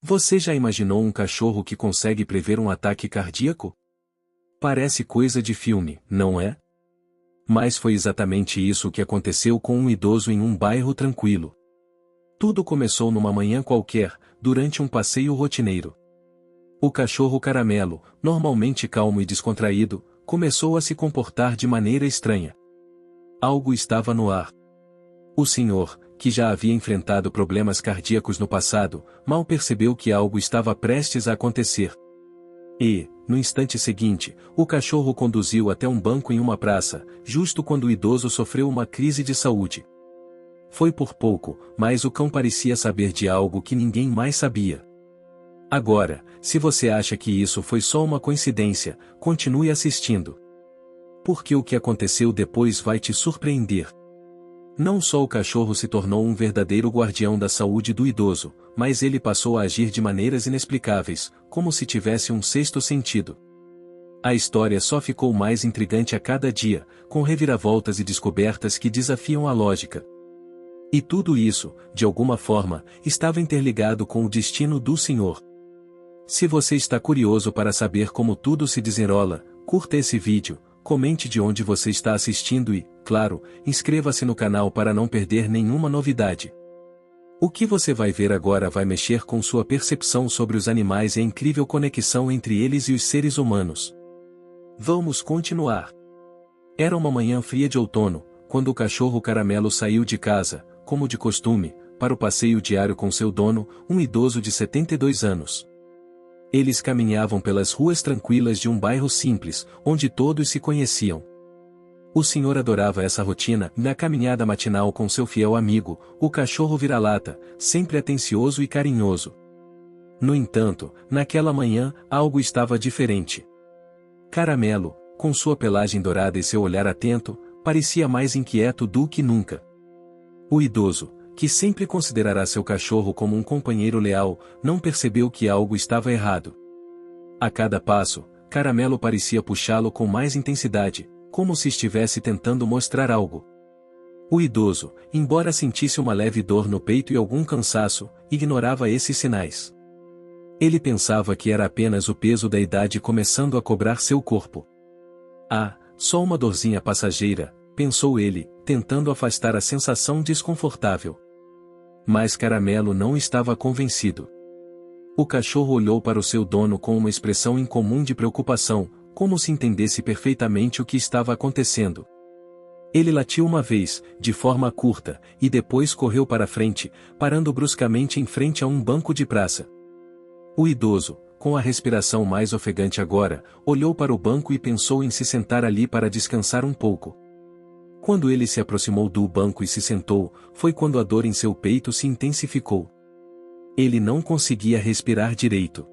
Você já imaginou um cachorro que consegue prever um ataque cardíaco? Parece coisa de filme, não é? Mas foi exatamente isso que aconteceu com um idoso em um bairro tranquilo. Tudo começou numa manhã qualquer, durante um passeio rotineiro. O cachorro Caramelo, normalmente calmo e descontraído, começou a se comportar de maneira estranha. Algo estava no ar. O senhor, que já havia enfrentado problemas cardíacos no passado, mal percebeu que algo estava prestes a acontecer. E, no instante seguinte, o cachorro conduziu até um banco em uma praça, justo quando o idoso sofreu uma crise de saúde. Foi por pouco, mas o cão parecia saber de algo que ninguém mais sabia. Agora, se você acha que isso foi só uma coincidência, continue assistindo. Porque o que aconteceu depois vai te surpreender. Não só o cachorro se tornou um verdadeiro guardião da saúde do idoso, mas ele passou a agir de maneiras inexplicáveis, como se tivesse um sexto sentido. A história só ficou mais intrigante a cada dia, com reviravoltas e descobertas que desafiam a lógica. E tudo isso, de alguma forma, estava interligado com o destino do Senhor. Se você está curioso para saber como tudo se desenrola, curta esse vídeo, comente de onde você está assistindo e, claro, inscreva-se no canal para não perder nenhuma novidade. O que você vai ver agora vai mexer com sua percepção sobre os animais e a incrível conexão entre eles e os seres humanos. Vamos continuar. Era uma manhã fria de outono, quando o cachorro Caramelo saiu de casa, como de costume, para o passeio diário com seu dono, um idoso de 72 anos. Eles caminhavam pelas ruas tranquilas de um bairro simples, onde todos se conheciam. O senhor adorava essa rotina, na caminhada matinal com seu fiel amigo, o cachorro vira-lata, sempre atencioso e carinhoso. No entanto, naquela manhã, algo estava diferente. Caramelo, com sua pelagem dourada e seu olhar atento, parecia mais inquieto do que nunca. O idoso, que sempre considerará seu cachorro como um companheiro leal, não percebeu que algo estava errado. A cada passo, Caramelo parecia puxá-lo com mais intensidade, como se estivesse tentando mostrar algo. O idoso, embora sentisse uma leve dor no peito e algum cansaço, ignorava esses sinais. Ele pensava que era apenas o peso da idade começando a cobrar seu corpo. Ah, só uma dorzinha passageira, pensou ele, tentando afastar a sensação desconfortável. Mas Caramelo não estava convencido. O cachorro olhou para o seu dono com uma expressão incomum de preocupação, como se entendesse perfeitamente o que estava acontecendo. Ele latiu uma vez, de forma curta, e depois correu para frente, parando bruscamente em frente a um banco de praça. O idoso, com a respiração mais ofegante agora, olhou para o banco e pensou em se sentar ali para descansar um pouco. Quando ele se aproximou do banco e se sentou, foi quando a dor em seu peito se intensificou. Ele não conseguia respirar direito.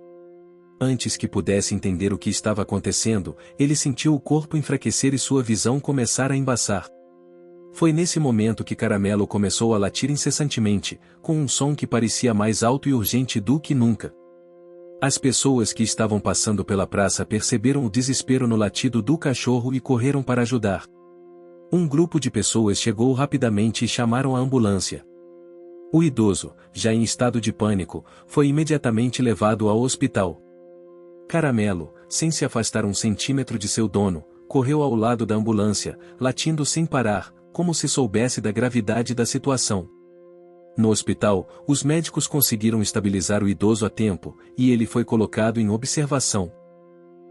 Antes que pudesse entender o que estava acontecendo, ele sentiu o corpo enfraquecer e sua visão começar a embaçar. Foi nesse momento que Caramelo começou a latir incessantemente, com um som que parecia mais alto e urgente do que nunca. As pessoas que estavam passando pela praça perceberam o desespero no latido do cachorro e correram para ajudar. Um grupo de pessoas chegou rapidamente e chamaram a ambulância. O idoso, já em estado de pânico, foi imediatamente levado ao hospital. Caramelo, sem se afastar um centímetro de seu dono, correu ao lado da ambulância, latindo sem parar, como se soubesse da gravidade da situação. No hospital, os médicos conseguiram estabilizar o idoso a tempo, e ele foi colocado em observação.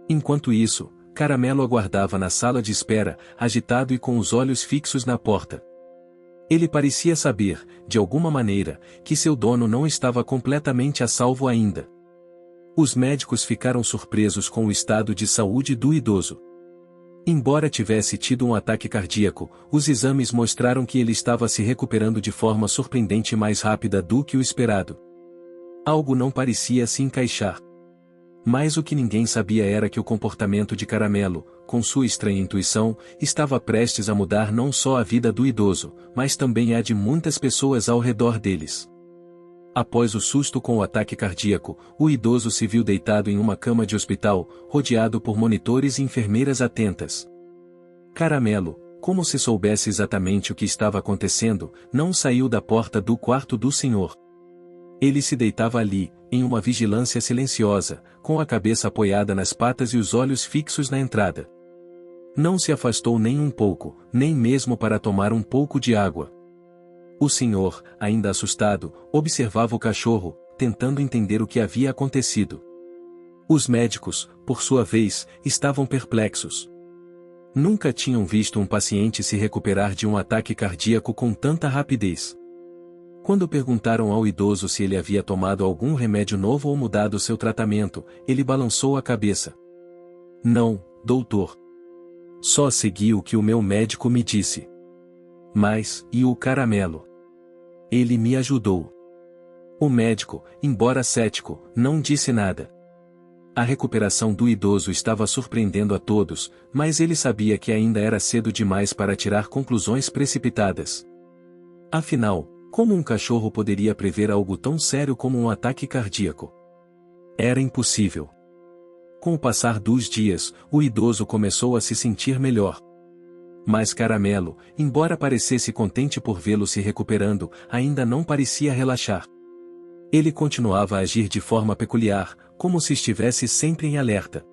Enquanto isso, Caramelo aguardava na sala de espera, agitado e com os olhos fixos na porta. Ele parecia saber, de alguma maneira, que seu dono não estava completamente a salvo ainda. Os médicos ficaram surpresos com o estado de saúde do idoso. Embora tivesse tido um ataque cardíaco, os exames mostraram que ele estava se recuperando de forma surpreendente e mais rápida do que o esperado. Algo não parecia se encaixar. Mas o que ninguém sabia era que o comportamento de Caramelo, com sua estranha intuição, estava prestes a mudar não só a vida do idoso, mas também a de muitas pessoas ao redor deles. Após o susto com o ataque cardíaco, o idoso se viu deitado em uma cama de hospital, rodeado por monitores e enfermeiras atentas. Caramelo, como se soubesse exatamente o que estava acontecendo, não saiu da porta do quarto do senhor. Ele se deitava ali, em uma vigilância silenciosa, com a cabeça apoiada nas patas e os olhos fixos na entrada. Não se afastou nem um pouco, nem mesmo para tomar um pouco de água. O senhor, ainda assustado, observava o cachorro, tentando entender o que havia acontecido. Os médicos, por sua vez, estavam perplexos. Nunca tinham visto um paciente se recuperar de um ataque cardíaco com tanta rapidez. Quando perguntaram ao idoso se ele havia tomado algum remédio novo ou mudado seu tratamento, ele balançou a cabeça. Não, doutor. Só segui o que o meu médico me disse. Mas, e o caramelo? Ele me ajudou. O médico, embora cético, não disse nada. A recuperação do idoso estava surpreendendo a todos, mas ele sabia que ainda era cedo demais para tirar conclusões precipitadas. Afinal, como um cachorro poderia prever algo tão sério como um ataque cardíaco? Era impossível. Com o passar dos dias, o idoso começou a se sentir melhor. Mas Caramelo, embora parecesse contente por vê-lo se recuperando, ainda não parecia relaxar. Ele continuava a agir de forma peculiar, como se estivesse sempre em alerta.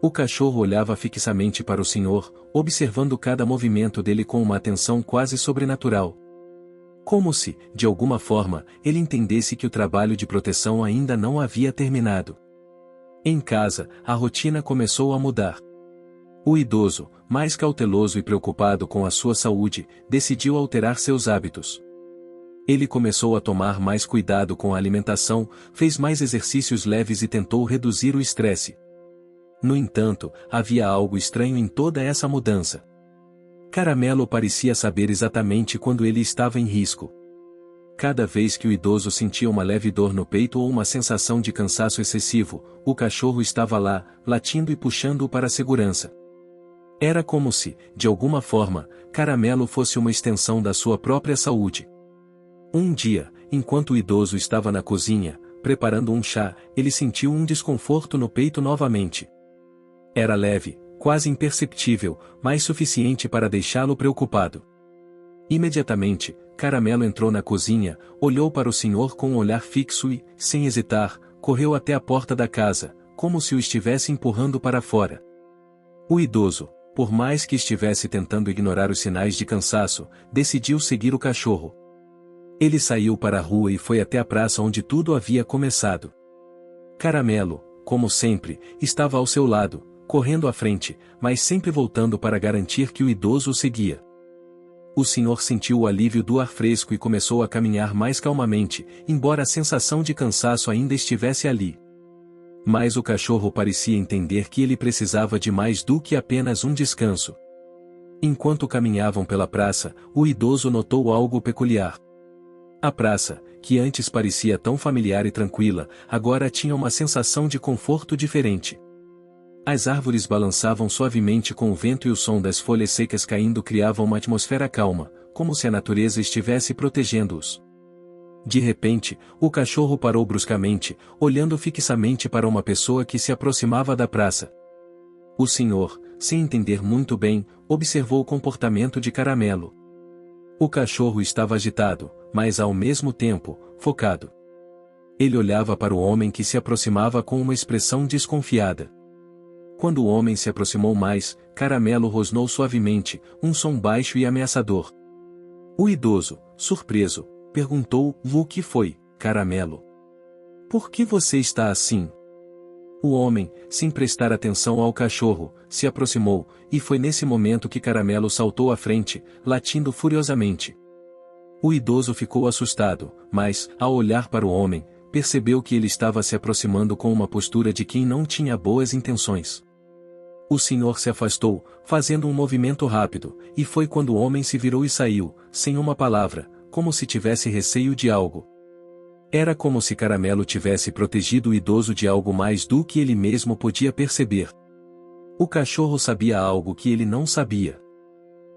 O cachorro olhava fixamente para o senhor, observando cada movimento dele com uma atenção quase sobrenatural. Como se, de alguma forma, ele entendesse que o trabalho de proteção ainda não havia terminado. Em casa, a rotina começou a mudar. O idoso, mais cauteloso e preocupado com a sua saúde, decidiu alterar seus hábitos. Ele começou a tomar mais cuidado com a alimentação, fez mais exercícios leves e tentou reduzir o estresse. No entanto, havia algo estranho em toda essa mudança. Caramelo parecia saber exatamente quando ele estava em risco. Cada vez que o idoso sentia uma leve dor no peito ou uma sensação de cansaço excessivo, o cachorro estava lá, latindo e puxando-o para a segurança. Era como se, de alguma forma, Caramelo fosse uma extensão da sua própria saúde. Um dia, enquanto o idoso estava na cozinha, preparando um chá, ele sentiu um desconforto no peito novamente. Era leve, quase imperceptível, mas suficiente para deixá-lo preocupado. Imediatamente, Caramelo entrou na cozinha, olhou para o senhor com um olhar fixo e, sem hesitar, correu até a porta da casa, como se o estivesse empurrando para fora. O idoso, por mais que estivesse tentando ignorar os sinais de cansaço, decidiu seguir o cachorro. Ele saiu para a rua e foi até a praça onde tudo havia começado. Caramelo, como sempre, estava ao seu lado, correndo à frente, mas sempre voltando para garantir que o idoso o seguia. O senhor sentiu o alívio do ar fresco e começou a caminhar mais calmamente, embora a sensação de cansaço ainda estivesse ali. Mas o cachorro parecia entender que ele precisava de mais do que apenas um descanso. Enquanto caminhavam pela praça, o idoso notou algo peculiar. A praça, que antes parecia tão familiar e tranquila, agora tinha uma sensação de conforto diferente. As árvores balançavam suavemente com o vento e o som das folhas secas caindo criavam uma atmosfera calma, como se a natureza estivesse protegendo-os. De repente, o cachorro parou bruscamente, olhando fixamente para uma pessoa que se aproximava da praça. O senhor, sem entender muito bem, observou o comportamento de Caramelo. O cachorro estava agitado, mas ao mesmo tempo, focado. Ele olhava para o homem que se aproximava com uma expressão desconfiada. Quando o homem se aproximou mais, Caramelo rosnou suavemente, um som baixo e ameaçador. O idoso, surpreso, perguntou: "O que foi, Caramelo? Por que você está assim?" O homem, sem prestar atenção ao cachorro, se aproximou, e foi nesse momento que Caramelo saltou à frente, latindo furiosamente. O idoso ficou assustado, mas, ao olhar para o homem, percebeu que ele estava se aproximando com uma postura de quem não tinha boas intenções. O senhor se afastou, fazendo um movimento rápido, e foi quando o homem se virou e saiu, sem uma palavra, como se tivesse receio de algo. Era como se Caramelo tivesse protegido o idoso de algo mais do que ele mesmo podia perceber. O cachorro sabia algo que ele não sabia.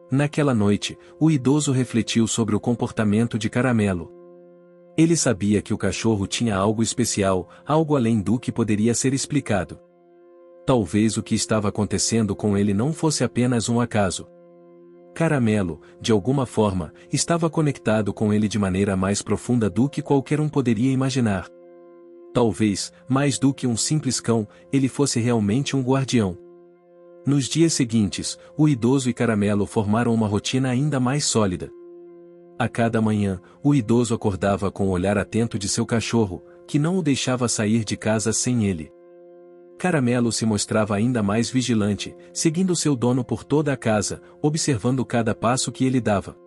Naquela noite, o idoso refletiu sobre o comportamento de Caramelo. Ele sabia que o cachorro tinha algo especial, algo além do que poderia ser explicado. Talvez o que estava acontecendo com ele não fosse apenas um acaso. Caramelo, de alguma forma, estava conectado com ele de maneira mais profunda do que qualquer um poderia imaginar. Talvez, mais do que um simples cão, ele fosse realmente um guardião. Nos dias seguintes, o idoso e Caramelo formaram uma rotina ainda mais sólida. A cada manhã, o idoso acordava com o olhar atento de seu cachorro, que não o deixava sair de casa sem ele. Caramelo se mostrava ainda mais vigilante, seguindo seu dono por toda a casa, observando cada passo que ele dava.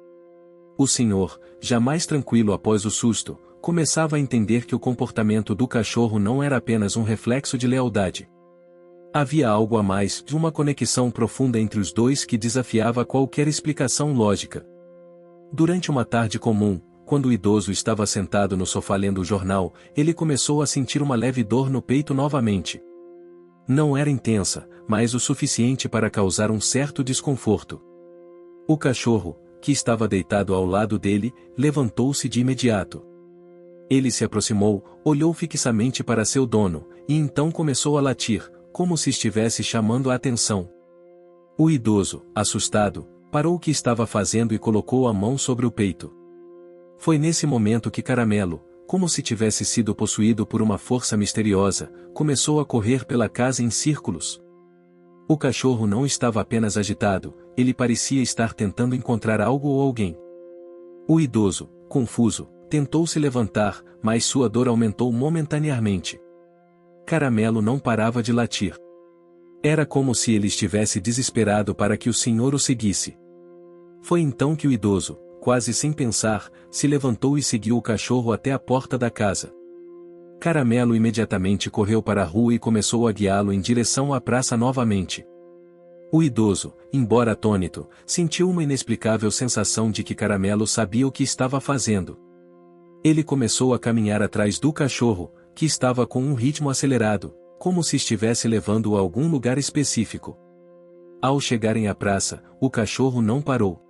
O senhor, já mais tranquilo após o susto, começava a entender que o comportamento do cachorro não era apenas um reflexo de lealdade. Havia algo a mais, de uma conexão profunda entre os dois que desafiava qualquer explicação lógica. Durante uma tarde comum, quando o idoso estava sentado no sofá lendo o jornal, ele começou a sentir uma leve dor no peito novamente. Não era intensa, mas o suficiente para causar um certo desconforto. O cachorro, que estava deitado ao lado dele, levantou-se de imediato. Ele se aproximou, olhou fixamente para seu dono, e então começou a latir, como se estivesse chamando a atenção. O idoso, assustado, parou o que estava fazendo e colocou a mão sobre o peito. Foi nesse momento que Caramelo, como se tivesse sido possuído por uma força misteriosa, começou a correr pela casa em círculos. O cachorro não estava apenas agitado, ele parecia estar tentando encontrar algo ou alguém. O idoso, confuso, tentou se levantar, mas sua dor aumentou momentaneamente. Caramelo não parava de latir. Era como se ele estivesse desesperado para que o senhor o seguisse. Foi então que o idoso, quase sem pensar, se levantou e seguiu o cachorro até a porta da casa. Caramelo imediatamente correu para a rua e começou a guiá-lo em direção à praça novamente. O idoso, embora atônito, sentiu uma inexplicável sensação de que Caramelo sabia o que estava fazendo. Ele começou a caminhar atrás do cachorro, que estava com um ritmo acelerado, como se estivesse levando-o a algum lugar específico. Ao chegarem à praça, o cachorro não parou.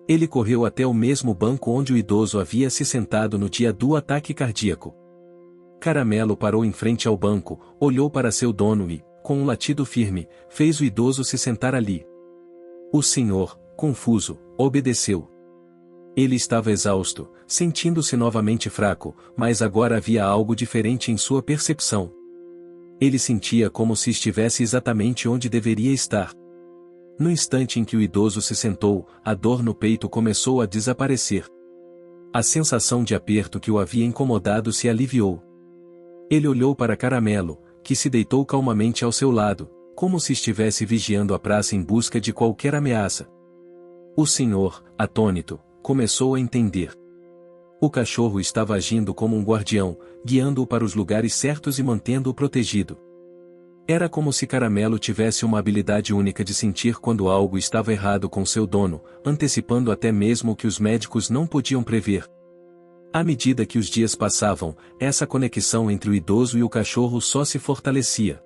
Ele correu até o mesmo banco onde o idoso havia se sentado no dia do ataque cardíaco. Caramelo parou em frente ao banco, olhou para seu dono e, com um latido firme, fez o idoso se sentar ali. O senhor, confuso, obedeceu. Ele estava exausto, sentindo-se novamente fraco, mas agora havia algo diferente em sua percepção. Ele sentia como se estivesse exatamente onde deveria estar. No instante em que o idoso se sentou, a dor no peito começou a desaparecer. A sensação de aperto que o havia incomodado se aliviou. Ele olhou para Caramelo, que se deitou calmamente ao seu lado, como se estivesse vigiando a praça em busca de qualquer ameaça. O senhor, atônito, começou a entender. O cachorro estava agindo como um guardião, guiando-o para os lugares certos e mantendo-o protegido. Era como se Caramelo tivesse uma habilidade única de sentir quando algo estava errado com seu dono, antecipando até mesmo o que os médicos não podiam prever. À medida que os dias passavam, essa conexão entre o idoso e o cachorro só se fortalecia.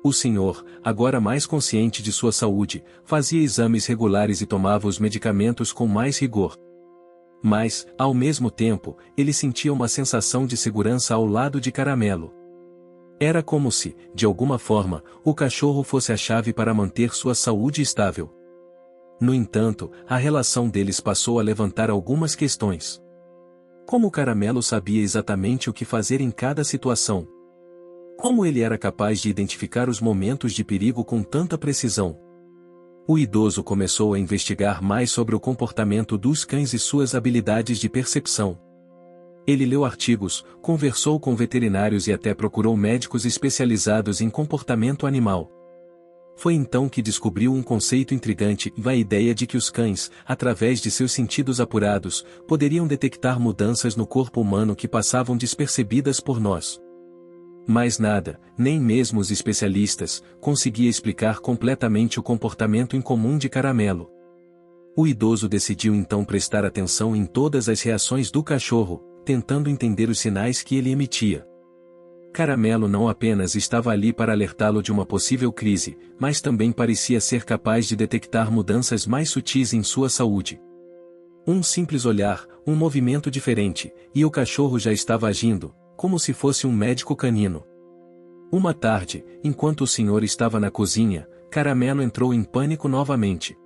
O senhor, agora mais consciente de sua saúde, fazia exames regulares e tomava os medicamentos com mais rigor. Mas, ao mesmo tempo, ele sentia uma sensação de segurança ao lado de Caramelo. Era como se, de alguma forma, o cachorro fosse a chave para manter sua saúde estável. No entanto, a relação deles passou a levantar algumas questões. Como Caramelo sabia exatamente o que fazer em cada situação? Como ele era capaz de identificar os momentos de perigo com tanta precisão? O idoso começou a investigar mais sobre o comportamento dos cães e suas habilidades de percepção. Ele leu artigos, conversou com veterinários e até procurou médicos especializados em comportamento animal. Foi então que descobriu um conceito intrigante, a ideia de que os cães, através de seus sentidos apurados, poderiam detectar mudanças no corpo humano que passavam despercebidas por nós. Mas nada, nem mesmo os especialistas, conseguia explicar completamente o comportamento incomum de Caramelo. O idoso decidiu então prestar atenção em todas as reações do cachorro, tentando entender os sinais que ele emitia. Caramelo não apenas estava ali para alertá-lo de uma possível crise, mas também parecia ser capaz de detectar mudanças mais sutis em sua saúde. Um simples olhar, um movimento diferente, e o cachorro já estava agindo, como se fosse um médico canino. Uma tarde, enquanto o senhor estava na cozinha, Caramelo entrou em pânico novamente.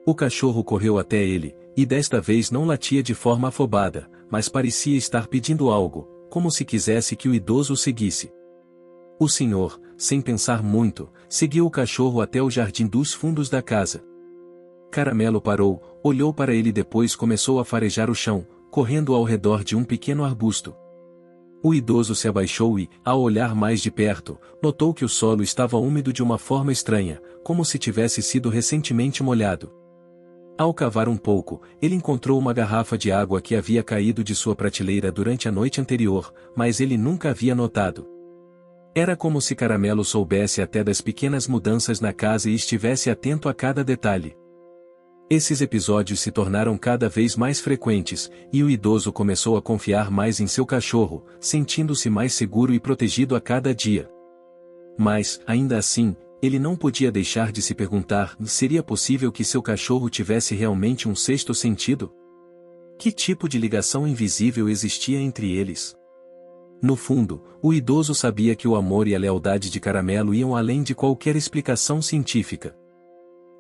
O cachorro correu até ele, e desta vez não latia de forma afobada, mas parecia estar pedindo algo, como se quisesse que o idoso o seguisse. O senhor, sem pensar muito, seguiu o cachorro até o jardim dos fundos da casa. Caramelo parou, olhou para ele e depois começou a farejar o chão, correndo ao redor de um pequeno arbusto. O idoso se abaixou e, ao olhar mais de perto, notou que o solo estava úmido de uma forma estranha, como se tivesse sido recentemente molhado. Ao cavar um pouco, ele encontrou uma garrafa de água que havia caído de sua prateleira durante a noite anterior, mas ele nunca havia notado. Era como se Caramelo soubesse até das pequenas mudanças na casa e estivesse atento a cada detalhe. Esses episódios se tornaram cada vez mais frequentes, e o idoso começou a confiar mais em seu cachorro, sentindo-se mais seguro e protegido a cada dia. Mas, ainda assim, ele não podia deixar de se perguntar: seria possível que seu cachorro tivesse realmente um sexto sentido? Que tipo de ligação invisível existia entre eles? No fundo, o idoso sabia que o amor e a lealdade de Caramelo iam além de qualquer explicação científica.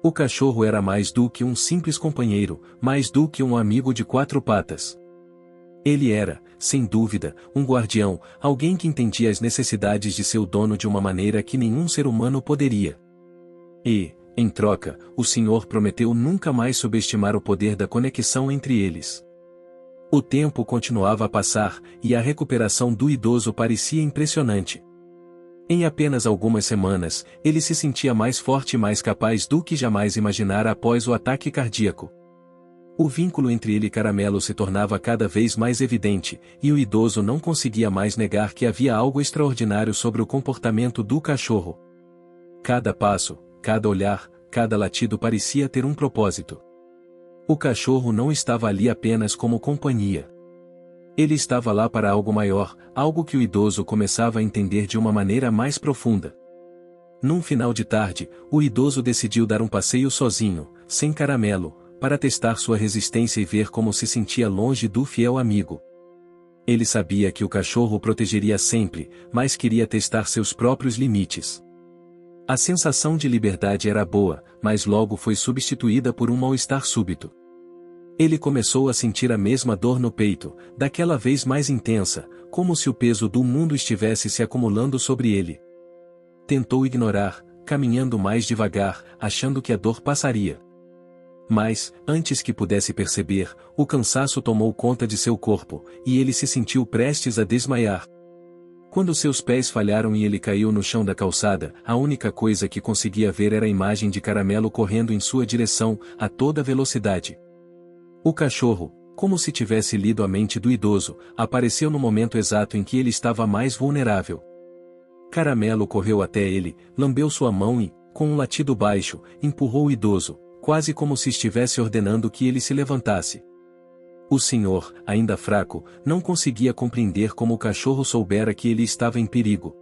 O cachorro era mais do que um simples companheiro, mais do que um amigo de quatro patas. Ele era, sem dúvida, um guardião, alguém que entendia as necessidades de seu dono de uma maneira que nenhum ser humano poderia. E, em troca, o senhor prometeu nunca mais subestimar o poder da conexão entre eles. O tempo continuava a passar, e a recuperação do idoso parecia impressionante. Em apenas algumas semanas, ele se sentia mais forte e mais capaz do que jamais imaginara após o ataque cardíaco. O vínculo entre ele e Caramelo se tornava cada vez mais evidente, e o idoso não conseguia mais negar que havia algo extraordinário sobre o comportamento do cachorro. Cada passo, cada olhar, cada latido parecia ter um propósito. O cachorro não estava ali apenas como companhia. Ele estava lá para algo maior, algo que o idoso começava a entender de uma maneira mais profunda. Num final de tarde, o idoso decidiu dar um passeio sozinho, sem Caramelo, para testar sua resistência e ver como se sentia longe do fiel amigo. Ele sabia que o cachorro o protegeria sempre, mas queria testar seus próprios limites. A sensação de liberdade era boa, mas logo foi substituída por um mal-estar súbito. Ele começou a sentir a mesma dor no peito, daquela vez mais intensa, como se o peso do mundo estivesse se acumulando sobre ele. Tentou ignorar, caminhando mais devagar, achando que a dor passaria. Mas, antes que pudesse perceber, o cansaço tomou conta de seu corpo, e ele se sentiu prestes a desmaiar. Quando seus pés falharam e ele caiu no chão da calçada, a única coisa que conseguia ver era a imagem de Caramelo correndo em sua direção, a toda velocidade. O cachorro, como se tivesse lido a mente do idoso, apareceu no momento exato em que ele estava mais vulnerável. Caramelo correu até ele, lambeu sua mão e, com um latido baixo, empurrou o idoso, quase como se estivesse ordenando que ele se levantasse. O senhor, ainda fraco, não conseguia compreender como o cachorro soubera que ele estava em perigo.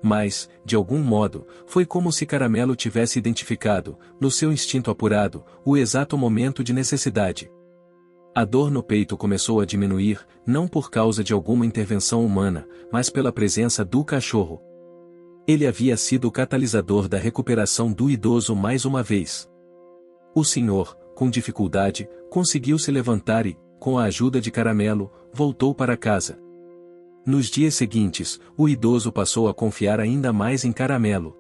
Mas, de algum modo, foi como se Caramelo tivesse identificado, no seu instinto apurado, o exato momento de necessidade. A dor no peito começou a diminuir, não por causa de alguma intervenção humana, mas pela presença do cachorro. Ele havia sido o catalisador da recuperação do idoso mais uma vez. O senhor, com dificuldade, conseguiu se levantar e, com a ajuda de Caramelo, voltou para casa. Nos dias seguintes, o idoso passou a confiar ainda mais em Caramelo.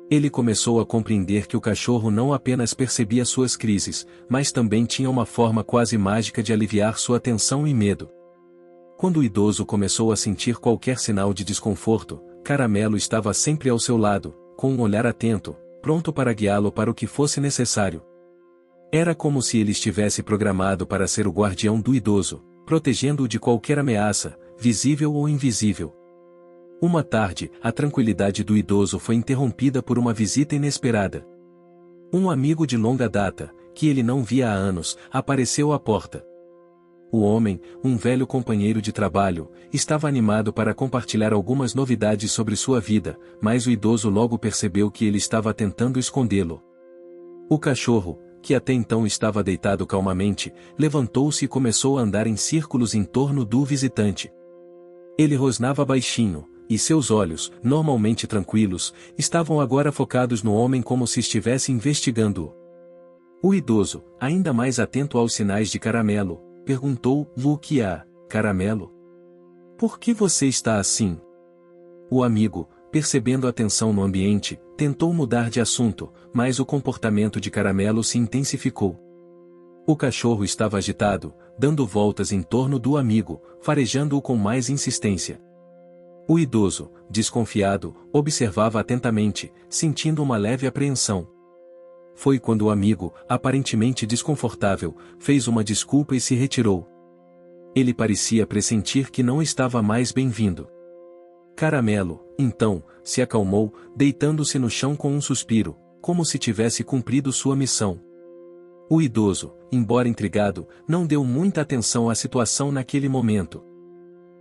Ele começou a compreender que o cachorro não apenas percebia suas crises, mas também tinha uma forma quase mágica de aliviar sua tensão e medo. Quando o idoso começou a sentir qualquer sinal de desconforto, Caramelo estava sempre ao seu lado, com um olhar atento, pronto para guiá-lo para o que fosse necessário. Era como se ele estivesse programado para ser o guardião do idoso, protegendo-o de qualquer ameaça, visível ou invisível. Uma tarde, a tranquilidade do idoso foi interrompida por uma visita inesperada. Um amigo de longa data, que ele não via há anos, apareceu à porta. O homem, um velho companheiro de trabalho, estava animado para compartilhar algumas novidades sobre sua vida, mas o idoso logo percebeu que ele estava tentando escondê-lo. O cachorro, que até então estava deitado calmamente, levantou-se e começou a andar em círculos em torno do visitante. Ele rosnava baixinho, e seus olhos, normalmente tranquilos, estavam agora focados no homem como se estivesse investigando-o. O idoso, ainda mais atento aos sinais de Caramelo, perguntou: "O que há, Caramelo? Por que você está assim?" O amigo, percebendo a tensão no ambiente, tentou mudar de assunto, mas o comportamento de Caramelo se intensificou. O cachorro estava agitado, dando voltas em torno do amigo, farejando-o com mais insistência. O idoso, desconfiado, observava atentamente, sentindo uma leve apreensão. Foi quando o amigo, aparentemente desconfortável, fez uma desculpa e se retirou. Ele parecia pressentir que não estava mais bem-vindo. Caramelo, então, se acalmou, deitando-se no chão com um suspiro, como se tivesse cumprido sua missão. O idoso, embora intrigado, não deu muita atenção à situação naquele momento.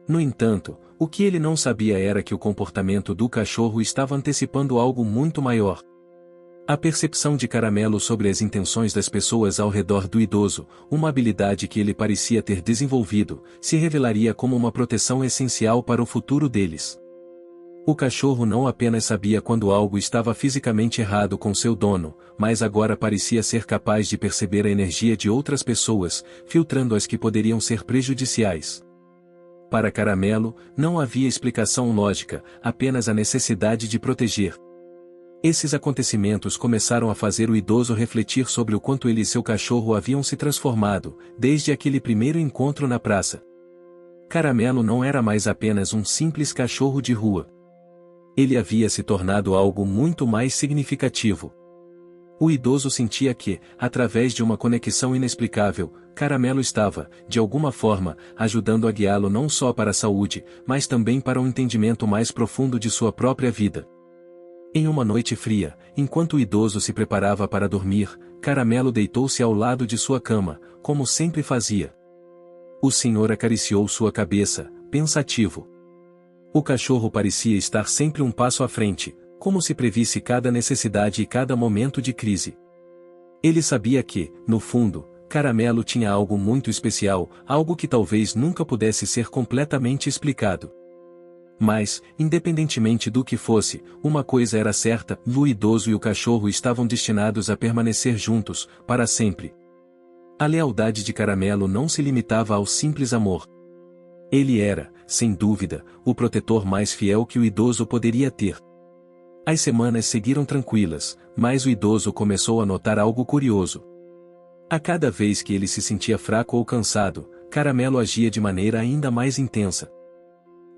No entanto, o que ele não sabia era que o comportamento do cachorro estava antecipando algo muito maior. A percepção de Caramelo sobre as intenções das pessoas ao redor do idoso, uma habilidade que ele parecia ter desenvolvido, se revelaria como uma proteção essencial para o futuro deles. O cachorro não apenas sabia quando algo estava fisicamente errado com seu dono, mas agora parecia ser capaz de perceber a energia de outras pessoas, filtrando as que poderiam ser prejudiciais. Para Caramelo, não havia explicação lógica, apenas a necessidade de proteger. Esses acontecimentos começaram a fazer o idoso refletir sobre o quanto ele e seu cachorro haviam se transformado, desde aquele primeiro encontro na praça. Caramelo não era mais apenas um simples cachorro de rua. Ele havia se tornado algo muito mais significativo. O idoso sentia que, através de uma conexão inexplicável, Caramelo estava, de alguma forma, ajudando a guiá-lo não só para a saúde, mas também para um entendimento mais profundo de sua própria vida. Em uma noite fria, enquanto o idoso se preparava para dormir, Caramelo deitou-se ao lado de sua cama, como sempre fazia. O senhor acariciou sua cabeça, pensativo. O cachorro parecia estar sempre um passo à frente, como se previsse cada necessidade e cada momento de crise. Ele sabia que, no fundo, Caramelo tinha algo muito especial, algo que talvez nunca pudesse ser completamente explicado. Mas, independentemente do que fosse, uma coisa era certa: o idoso e o cachorro estavam destinados a permanecer juntos, para sempre. A lealdade de Caramelo não se limitava ao simples amor. Ele era, sem dúvida, o protetor mais fiel que o idoso poderia ter. As semanas seguiram tranquilas, mas o idoso começou a notar algo curioso. A cada vez que ele se sentia fraco ou cansado, Caramelo agia de maneira ainda mais intensa.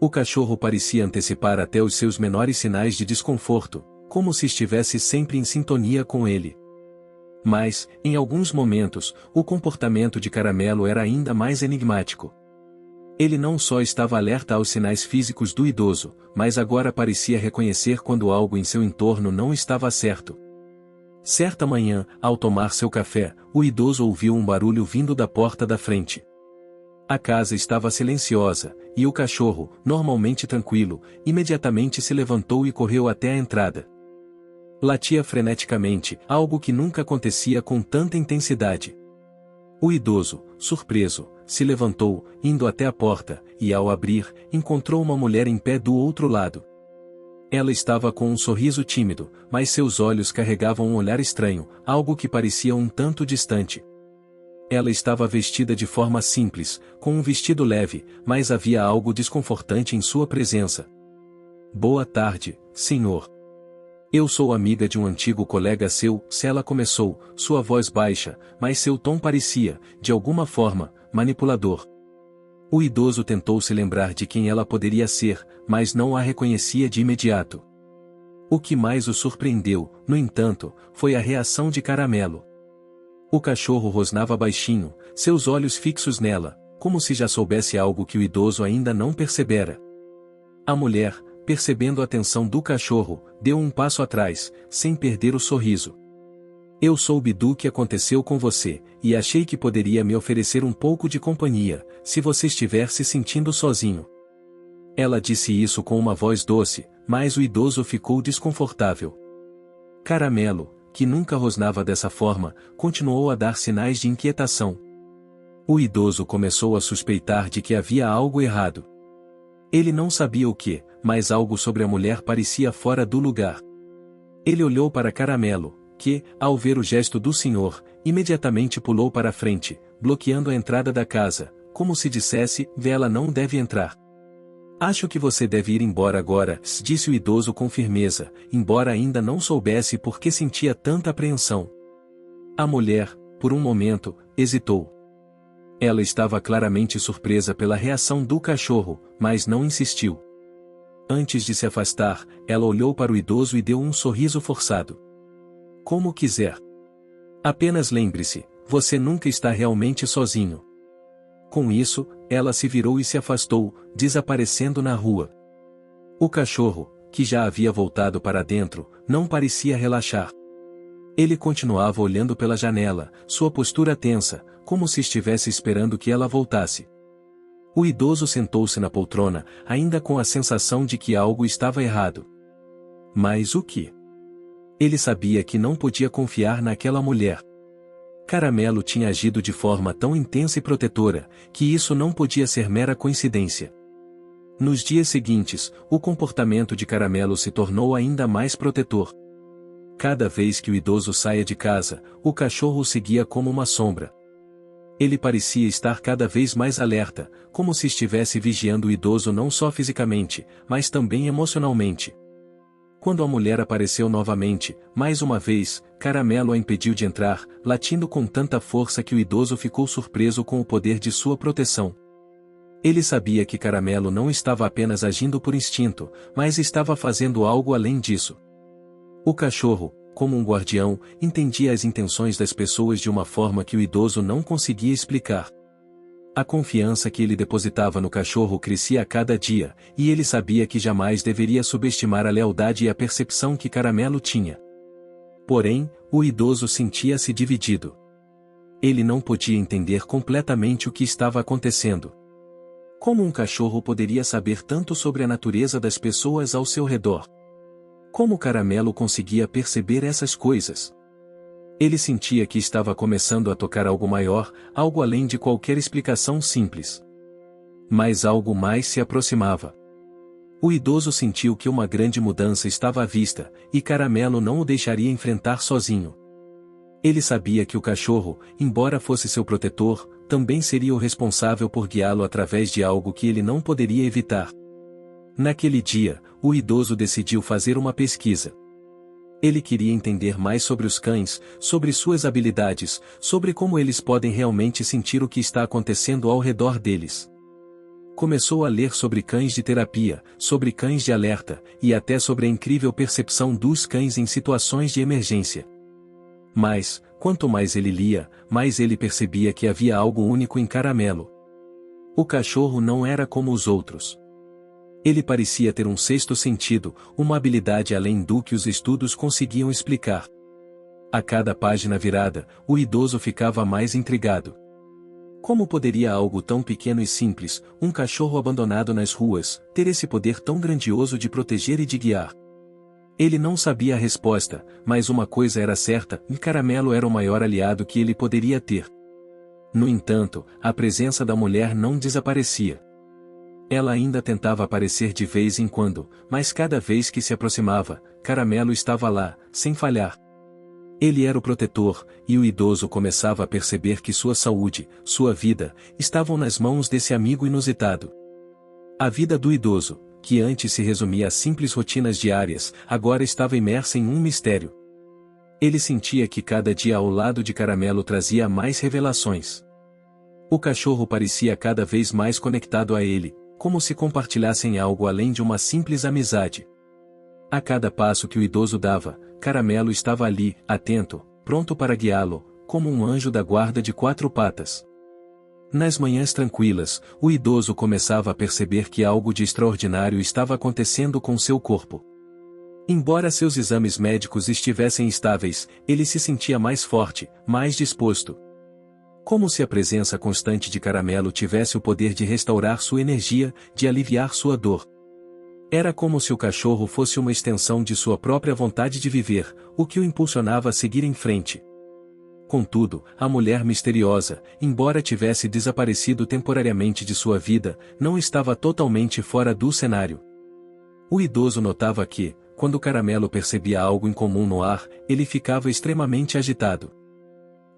O cachorro parecia antecipar até os seus menores sinais de desconforto, como se estivesse sempre em sintonia com ele. Mas, em alguns momentos, o comportamento de Caramelo era ainda mais enigmático. Ele não só estava alerta aos sinais físicos do idoso, mas agora parecia reconhecer quando algo em seu entorno não estava certo. Certa manhã, ao tomar seu café, o idoso ouviu um barulho vindo da porta da frente. A casa estava silenciosa, e o cachorro, normalmente tranquilo, imediatamente se levantou e correu até a entrada. Latia freneticamente, algo que nunca acontecia com tanta intensidade. O idoso, surpreso, se levantou, indo até a porta, e ao abrir, encontrou uma mulher em pé do outro lado. Ela estava com um sorriso tímido, mas seus olhos carregavam um olhar estranho, algo que parecia um tanto distante. Ela estava vestida de forma simples, com um vestido leve, mas havia algo desconfortante em sua presença. "Boa tarde, senhor. Eu sou amiga de um antigo colega seu", ela começou, sua voz baixa, mas seu tom parecia, de alguma forma, manipulador. O idoso tentou se lembrar de quem ela poderia ser, mas não a reconhecia de imediato. O que mais o surpreendeu, no entanto, foi a reação de Caramelo. O cachorro rosnava baixinho, seus olhos fixos nela, como se já soubesse algo que o idoso ainda não percebera. A mulher, percebendo a atenção do cachorro, deu um passo atrás, sem perder o sorriso. "Eu soube do que aconteceu com você, e achei que poderia me oferecer um pouco de companhia, se você estiver se sentindo sozinho." Ela disse isso com uma voz doce, mas o idoso ficou desconfortável. Caramelo, que nunca rosnava dessa forma, continuou a dar sinais de inquietação. O idoso começou a suspeitar de que havia algo errado. Ele não sabia o que, mas algo sobre a mulher parecia fora do lugar. Ele olhou para Caramelo, que, ao ver o gesto do senhor, imediatamente pulou para a frente, bloqueando a entrada da casa, como se dissesse: "Ela não deve entrar." "Acho que você deve ir embora agora", disse o idoso com firmeza, embora ainda não soubesse por que sentia tanta apreensão. A mulher, por um momento, hesitou. Ela estava claramente surpresa pela reação do cachorro, mas não insistiu. Antes de se afastar, ela olhou para o idoso e deu um sorriso forçado. "Como quiser. Apenas lembre-se, você nunca está realmente sozinho." Com isso, ela se virou e se afastou, desaparecendo na rua. O cachorro, que já havia voltado para dentro, não parecia relaxar. Ele continuava olhando pela janela, sua postura tensa, como se estivesse esperando que ela voltasse. O idoso sentou-se na poltrona, ainda com a sensação de que algo estava errado. Mas o que? Ele sabia que não podia confiar naquela mulher. Caramelo tinha agido de forma tão intensa e protetora, que isso não podia ser mera coincidência. Nos dias seguintes, o comportamento de Caramelo se tornou ainda mais protetor. Cada vez que o idoso saía de casa, o cachorro o seguia como uma sombra. Ele parecia estar cada vez mais alerta, como se estivesse vigiando o idoso não só fisicamente, mas também emocionalmente. Quando a mulher apareceu novamente, mais uma vez, Caramelo a impediu de entrar, latindo com tanta força que o idoso ficou surpreso com o poder de sua proteção. Ele sabia que Caramelo não estava apenas agindo por instinto, mas estava fazendo algo além disso. O cachorro, como um guardião, entendia as intenções das pessoas de uma forma que o idoso não conseguia explicar. A confiança que ele depositava no cachorro crescia a cada dia, e ele sabia que jamais deveria subestimar a lealdade e a percepção que Caramelo tinha. Porém, o idoso sentia-se dividido. Ele não podia entender completamente o que estava acontecendo. Como um cachorro poderia saber tanto sobre a natureza das pessoas ao seu redor? Como Caramelo conseguia perceber essas coisas? Ele sentia que estava começando a tocar algo maior, algo além de qualquer explicação simples. Mas algo mais se aproximava. O idoso sentiu que uma grande mudança estava à vista, e Caramelo não o deixaria enfrentar sozinho. Ele sabia que o cachorro, embora fosse seu protetor, também seria o responsável por guiá-lo através de algo que ele não poderia evitar. Naquele dia, o idoso decidiu fazer uma pesquisa. Ele queria entender mais sobre os cães, sobre suas habilidades, sobre como eles podem realmente sentir o que está acontecendo ao redor deles. Começou a ler sobre cães de terapia, sobre cães de alerta, e até sobre a incrível percepção dos cães em situações de emergência. Mas, quanto mais ele lia, mais ele percebia que havia algo único em Caramelo. O cachorro não era como os outros. Ele parecia ter um sexto sentido, uma habilidade além do que os estudos conseguiam explicar. A cada página virada, o idoso ficava mais intrigado. Como poderia algo tão pequeno e simples, um cachorro abandonado nas ruas, ter esse poder tão grandioso de proteger e de guiar? Ele não sabia a resposta, mas uma coisa era certa: Caramelo era o maior aliado que ele poderia ter. No entanto, a presença da mulher não desaparecia. Ela ainda tentava aparecer de vez em quando, mas cada vez que se aproximava, Caramelo estava lá, sem falhar. Ele era o protetor, e o idoso começava a perceber que sua saúde, sua vida, estavam nas mãos desse amigo inusitado. A vida do idoso, que antes se resumia a simples rotinas diárias, agora estava imersa em um mistério. Ele sentia que cada dia ao lado de Caramelo trazia mais revelações. O cachorro parecia cada vez mais conectado a ele, como se compartilhassem algo além de uma simples amizade. A cada passo que o idoso dava, Caramelo estava ali, atento, pronto para guiá-lo, como um anjo da guarda de quatro patas. Nas manhãs tranquilas, o idoso começava a perceber que algo de extraordinário estava acontecendo com seu corpo. Embora seus exames médicos estivessem estáveis, ele se sentia mais forte, mais disposto. Como se a presença constante de Caramelo tivesse o poder de restaurar sua energia, de aliviar sua dor. Era como se o cachorro fosse uma extensão de sua própria vontade de viver, o que o impulsionava a seguir em frente. Contudo, a mulher misteriosa, embora tivesse desaparecido temporariamente de sua vida, não estava totalmente fora do cenário. O idoso notava que, Quando Caramelo percebia algo incomum no ar, ele ficava extremamente agitado.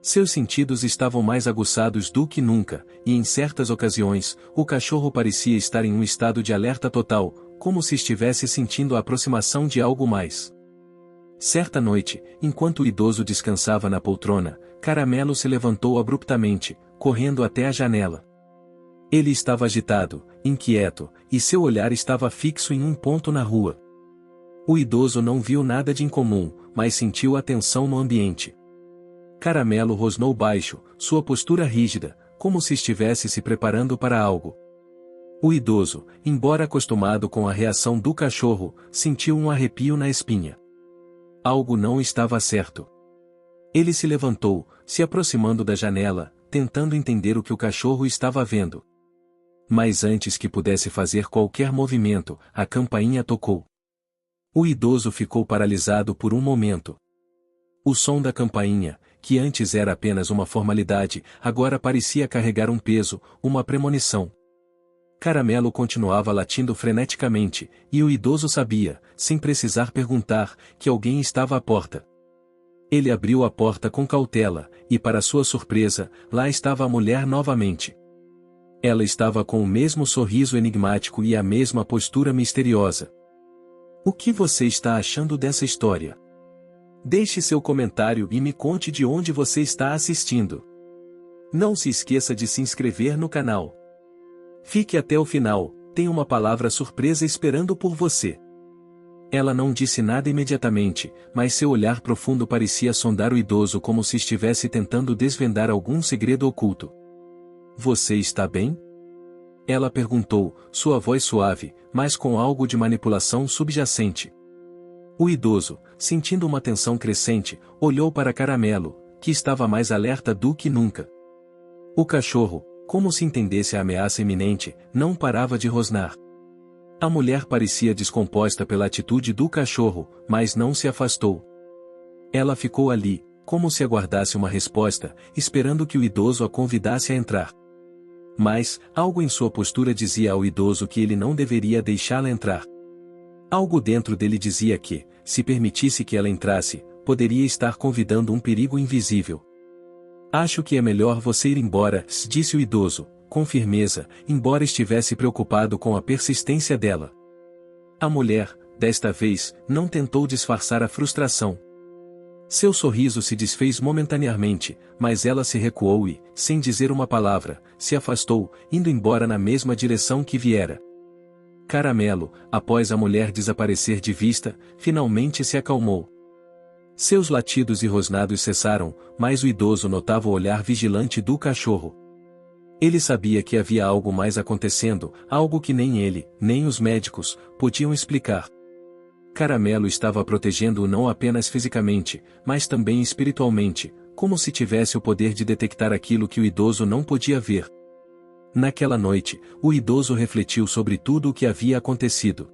Seus sentidos estavam mais aguçados do que nunca, e em certas ocasiões, o cachorro parecia estar em um estado de alerta total, como se estivesse sentindo a aproximação de algo mais. Certa noite, enquanto o idoso descansava na poltrona, Caramelo se levantou abruptamente, correndo até a janela. Ele estava agitado, inquieto, e seu olhar estava fixo em um ponto na rua. O idoso não viu nada de incomum, mas sentiu a tensão no ambiente. Caramelo rosnou baixo, sua postura rígida, como se estivesse se preparando para algo. O idoso, embora acostumado com a reação do cachorro, sentiu um arrepio na espinha. Algo não estava certo. Ele se levantou, se aproximando da janela, tentando entender o que o cachorro estava vendo. Mas antes que pudesse fazer qualquer movimento, a campainha tocou. O idoso ficou paralisado por um momento. O som da campainha, que antes era apenas uma formalidade, agora parecia carregar um peso, uma premonição. Caramelo continuava latindo freneticamente, e o idoso sabia, sem precisar perguntar, que alguém estava à porta. Ele abriu a porta com cautela, e para sua surpresa, lá estava a mulher novamente. Ela estava com o mesmo sorriso enigmático e a mesma postura misteriosa. O que você está achando dessa história? Deixe seu comentário e me conte de onde você está assistindo. Não se esqueça de se inscrever no canal. Fique até o final, tem uma palavra surpresa esperando por você. Ela não disse nada imediatamente, mas seu olhar profundo parecia sondar o idoso como se estivesse tentando desvendar algum segredo oculto. Você está bem? Ela perguntou, sua voz suave, mas com algo de manipulação subjacente. O idoso, sentindo uma tensão crescente, olhou para Caramelo, que estava mais alerta do que nunca. O cachorro, como se entendesse a ameaça iminente, não parava de rosnar. A mulher parecia descomposta pela atitude do cachorro, mas não se afastou. Ela ficou ali, como se aguardasse uma resposta, esperando que o idoso a convidasse a entrar. Mas, algo em sua postura dizia ao idoso que ele não deveria deixá-la entrar. Algo dentro dele dizia que, se permitisse que ela entrasse, poderia estar convidando um perigo invisível. Acho que é melhor você ir embora, disse o idoso, com firmeza, embora estivesse preocupado com a persistência dela. A mulher, desta vez, não tentou disfarçar a frustração. Seu sorriso se desfez momentaneamente, mas ela se recuou e, sem dizer uma palavra, se afastou, indo embora na mesma direção que viera. Caramelo, após a mulher desaparecer de vista, finalmente se acalmou. Seus latidos e rosnados cessaram, mas o idoso notava o olhar vigilante do cachorro. Ele sabia que havia algo mais acontecendo, algo que nem ele, nem os médicos, podiam explicar. Caramelo estava protegendo-o não apenas fisicamente, mas também espiritualmente, como se tivesse o poder de detectar aquilo que o idoso não podia ver. Naquela noite, o idoso refletiu sobre tudo o que havia acontecido.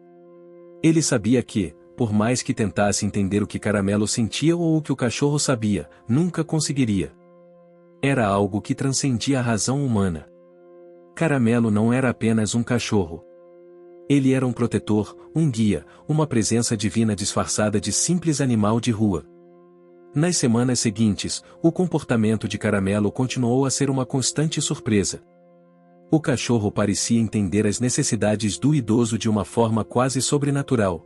Ele sabia que, por mais que tentasse entender o que Caramelo sentia ou o que o cachorro sabia, nunca conseguiria. Era algo que transcendia a razão humana. Caramelo não era apenas um cachorro. Ele era um protetor, um guia, uma presença divina disfarçada de simples animal de rua. Nas semanas seguintes, o comportamento de Caramelo continuou a ser uma constante surpresa. O cachorro parecia entender as necessidades do idoso de uma forma quase sobrenatural.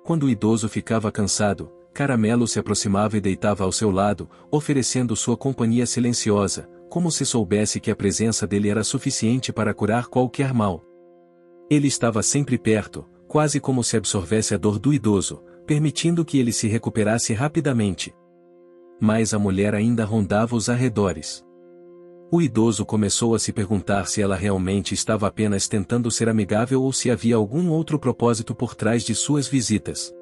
Quando o idoso ficava cansado, Caramelo se aproximava e deitava ao seu lado, oferecendo sua companhia silenciosa, como se soubesse que a presença dele era suficiente para curar qualquer mal. Ele estava sempre perto, quase como se absorvesse a dor do idoso, permitindo que ele se recuperasse rapidamente. Mas a mulher ainda rondava os arredores. O idoso começou a se perguntar se ela realmente estava apenas tentando ser amigável ou se havia algum outro propósito por trás de suas visitas.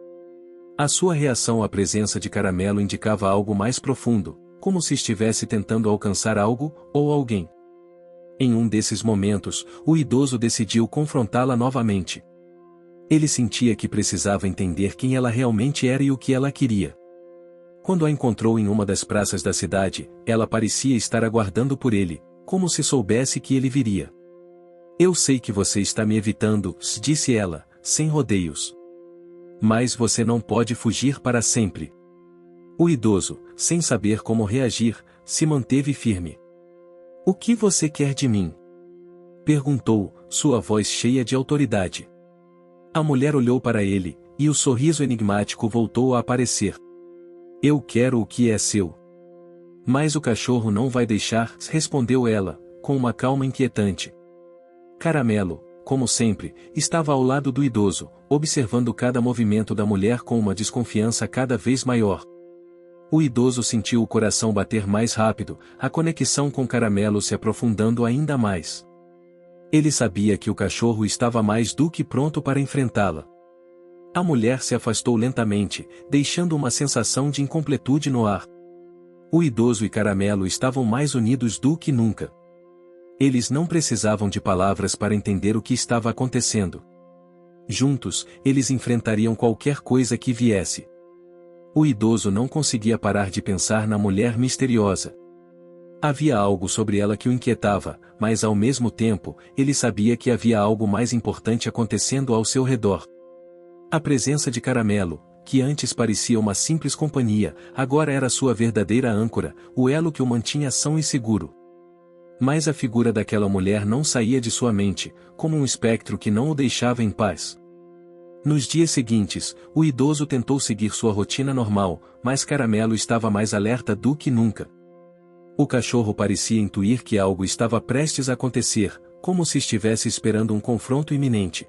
A sua reação à presença de Caramelo indicava algo mais profundo, como se estivesse tentando alcançar algo, ou alguém. Em um desses momentos, o idoso decidiu confrontá-la novamente. Ele sentia que precisava entender quem ela realmente era e o que ela queria. Quando a encontrou em uma das praças da cidade, ela parecia estar aguardando por ele, como se soubesse que ele viria. "Eu sei que você está me evitando", disse ela, sem rodeios. Mas você não pode fugir para sempre. O idoso, sem saber como reagir, se manteve firme. O que você quer de mim? Perguntou, sua voz cheia de autoridade. A mulher olhou para ele, e o sorriso enigmático voltou a aparecer. Eu quero o que é seu. Mas o cachorro não vai deixar, respondeu ela, com uma calma inquietante. Caramelo, como sempre, estava ao lado do idoso, observando cada movimento da mulher com uma desconfiança cada vez maior. O idoso sentiu o coração bater mais rápido, a conexão com Caramelo se aprofundando ainda mais. Ele sabia que o cachorro estava mais do que pronto para enfrentá-la. A mulher se afastou lentamente, deixando uma sensação de incompletude no ar. O idoso e Caramelo estavam mais unidos do que nunca. Eles não precisavam de palavras para entender o que estava acontecendo. Juntos, eles enfrentariam qualquer coisa que viesse. O idoso não conseguia parar de pensar na mulher misteriosa. Havia algo sobre ela que o inquietava, mas ao mesmo tempo, ele sabia que havia algo mais importante acontecendo ao seu redor. A presença de Caramelo, que antes parecia uma simples companhia, agora era sua verdadeira âncora, o elo que o mantinha são e seguro. Mas a figura daquela mulher não saía de sua mente, como um espectro que não o deixava em paz. Nos dias seguintes, o idoso tentou seguir sua rotina normal, mas Caramelo estava mais alerta do que nunca. O cachorro parecia intuir que algo estava prestes a acontecer, como se estivesse esperando um confronto iminente.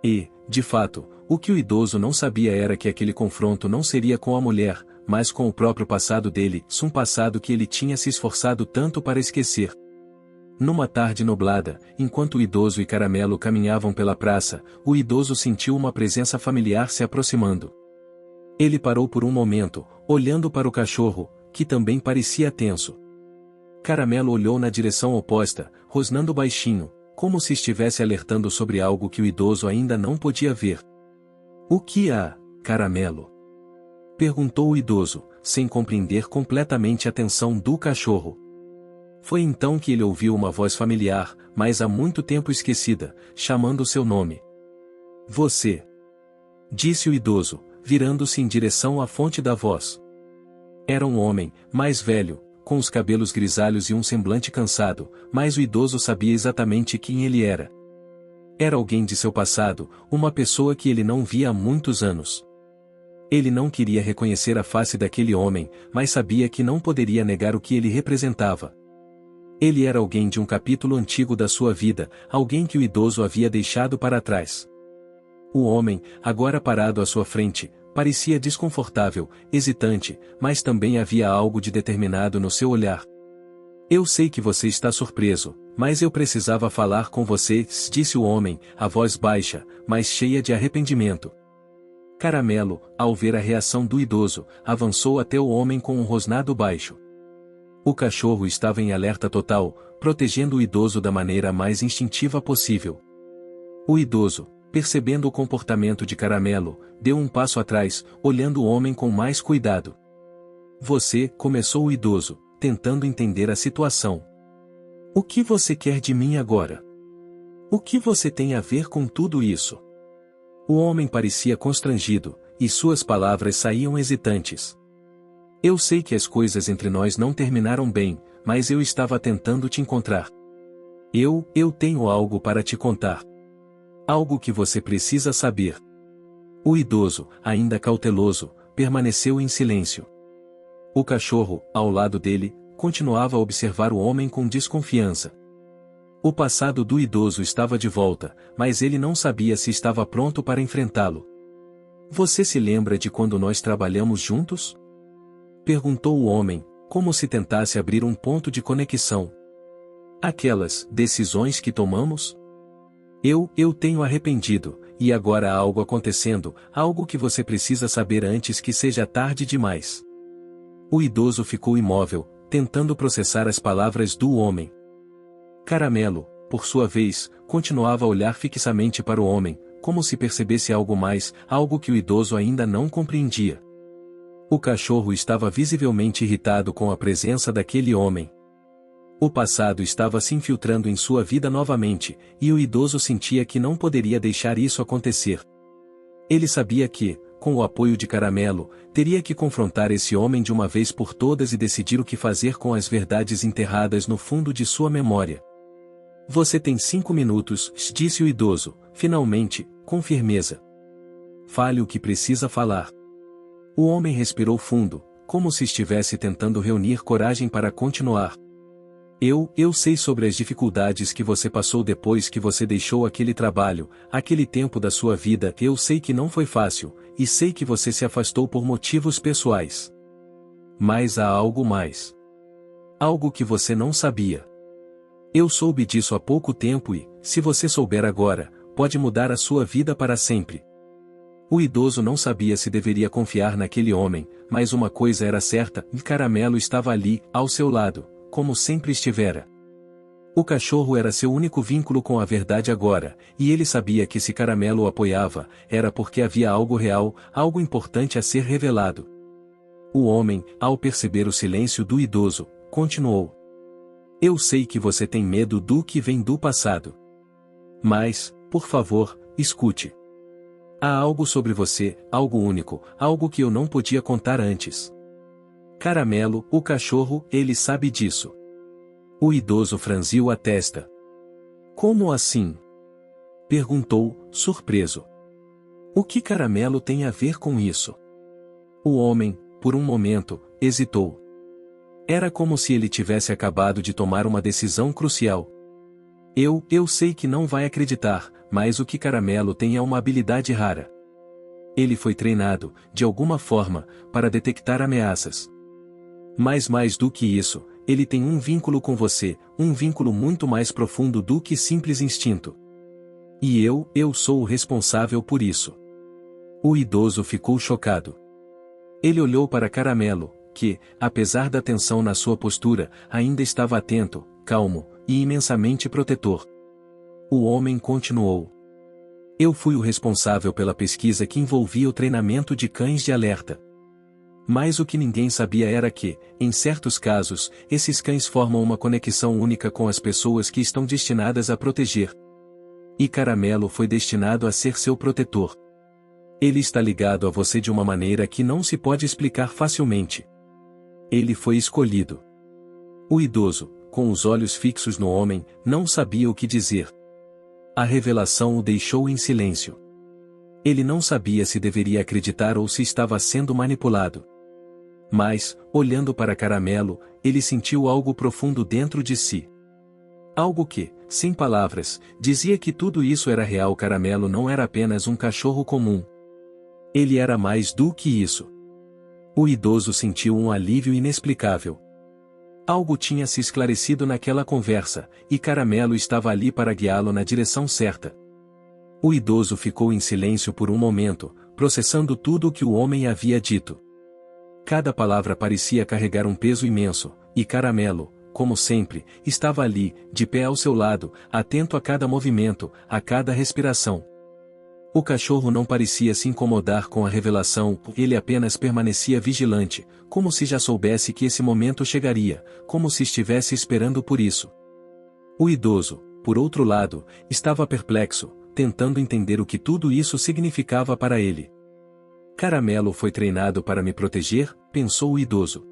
E, de fato, o que o idoso não sabia era que aquele confronto não seria com a mulher, mas com o próprio passado dele, um passado que ele tinha se esforçado tanto para esquecer. Numa tarde nublada, enquanto o idoso e Caramelo caminhavam pela praça, o idoso sentiu uma presença familiar se aproximando. Ele parou por um momento, olhando para o cachorro, que também parecia tenso. Caramelo olhou na direção oposta, rosnando baixinho, como se estivesse alertando sobre algo que o idoso ainda não podia ver. O que há, Caramelo? Perguntou o idoso, sem compreender completamente a tensão do cachorro. Foi então que ele ouviu uma voz familiar, mas há muito tempo esquecida, chamando seu nome. Você! Disse o idoso, virando-se em direção à fonte da voz. Era um homem, mais velho, com os cabelos grisalhos e um semblante cansado, mas o idoso sabia exatamente quem ele era. Era alguém de seu passado, uma pessoa que ele não via há muitos anos. Ele não queria reconhecer a face daquele homem, mas sabia que não poderia negar o que ele representava. Ele era alguém de um capítulo antigo da sua vida, alguém que o idoso havia deixado para trás. O homem, agora parado à sua frente, parecia desconfortável, hesitante, mas também havia algo de determinado no seu olhar. Eu sei que você está surpreso, mas eu precisava falar com você, disse o homem, a voz baixa, mas cheia de arrependimento. Caramelo, ao ver a reação do idoso, avançou até o homem com um rosnado baixo. O cachorro estava em alerta total, protegendo o idoso da maneira mais instintiva possível. O idoso, percebendo o comportamento de Caramelo, deu um passo atrás, olhando o homem com mais cuidado. Você, começou o idoso, tentando entender a situação. O que você quer de mim agora? O que você tem a ver com tudo isso? O homem parecia constrangido, e suas palavras saíam hesitantes. Eu sei que as coisas entre nós não terminaram bem, mas eu estava tentando te encontrar. Eu tenho algo para te contar. Algo que você precisa saber. O idoso, ainda cauteloso, permaneceu em silêncio. O cachorro, ao lado dele, continuava a observar o homem com desconfiança. O passado do idoso estava de volta, mas ele não sabia se estava pronto para enfrentá-lo. Você se lembra de quando nós trabalhamos juntos? Perguntou o homem, como se tentasse abrir um ponto de conexão. Aquelas decisões que tomamos? Eu tenho arrependido, e agora há algo acontecendo, algo que você precisa saber antes que seja tarde demais. O idoso ficou imóvel, tentando processar as palavras do homem. Caramelo, por sua vez, continuava a olhar fixamente para o homem, como se percebesse algo mais, algo que o idoso ainda não compreendia. O cachorro estava visivelmente irritado com a presença daquele homem. O passado estava se infiltrando em sua vida novamente, e o idoso sentia que não poderia deixar isso acontecer. Ele sabia que, com o apoio de Caramelo, teria que confrontar esse homem de uma vez por todas e decidir o que fazer com as verdades enterradas no fundo de sua memória. Você tem 5 minutos, disse o idoso, finalmente, com firmeza. Fale o que precisa falar. O homem respirou fundo, como se estivesse tentando reunir coragem para continuar. Eu sei sobre as dificuldades que você passou depois que você deixou aquele trabalho, aquele tempo da sua vida. Eu sei que não foi fácil, e sei que você se afastou por motivos pessoais. Mas há algo mais. Algo que você não sabia. Eu soube disso há pouco tempo e, se você souber agora, pode mudar a sua vida para sempre. O idoso não sabia se deveria confiar naquele homem, mas uma coisa era certa, e Caramelo estava ali, ao seu lado, como sempre estivera. O cachorro era seu único vínculo com a verdade agora, e ele sabia que se Caramelo o apoiava, era porque havia algo real, algo importante a ser revelado. O homem, ao perceber o silêncio do idoso, continuou. Eu sei que você tem medo do que vem do passado. Mas, por favor, escute. Há algo sobre você, algo único, algo que eu não podia contar antes. Caramelo, o cachorro, ele sabe disso. O idoso franziu a testa. Como assim? Perguntou, surpreso. O que Caramelo tem a ver com isso? O homem, por um momento, hesitou. Era como se ele tivesse acabado de tomar uma decisão crucial. Eu sei que não vai acreditar, mas o que Caramelo tem é uma habilidade rara. Ele foi treinado, de alguma forma, para detectar ameaças. Mas mais do que isso, ele tem um vínculo com você, um vínculo muito mais profundo do que simples instinto. E eu sou o responsável por isso. O idoso ficou chocado. Ele olhou para Caramelo, que, apesar da tensão na sua postura, ainda estava atento, calmo, e imensamente protetor. O homem continuou. Eu fui o responsável pela pesquisa que envolvia o treinamento de cães de alerta. Mas o que ninguém sabia era que, em certos casos, esses cães formam uma conexão única com as pessoas que estão destinadas a proteger. E Caramelo foi destinado a ser seu protetor. Ele está ligado a você de uma maneira que não se pode explicar facilmente. Ele foi escolhido. O idoso, com os olhos fixos no homem, não sabia o que dizer. A revelação o deixou em silêncio. Ele não sabia se deveria acreditar ou se estava sendo manipulado. Mas, olhando para Caramelo, ele sentiu algo profundo dentro de si. Algo que, sem palavras, dizia que tudo isso era real. Caramelo não era apenas um cachorro comum. Ele era mais do que isso. O idoso sentiu um alívio inexplicável. Algo tinha se esclarecido naquela conversa, e Caramelo estava ali para guiá-lo na direção certa. O idoso ficou em silêncio por um momento, processando tudo o que o homem havia dito. Cada palavra parecia carregar um peso imenso, e Caramelo, como sempre, estava ali, de pé ao seu lado, atento a cada movimento, a cada respiração. O cachorro não parecia se incomodar com a revelação, ele apenas permanecia vigilante, como se já soubesse que esse momento chegaria, como se estivesse esperando por isso. O idoso, por outro lado, estava perplexo, tentando entender o que tudo isso significava para ele. Caramelo foi treinado para me proteger, pensou o idoso.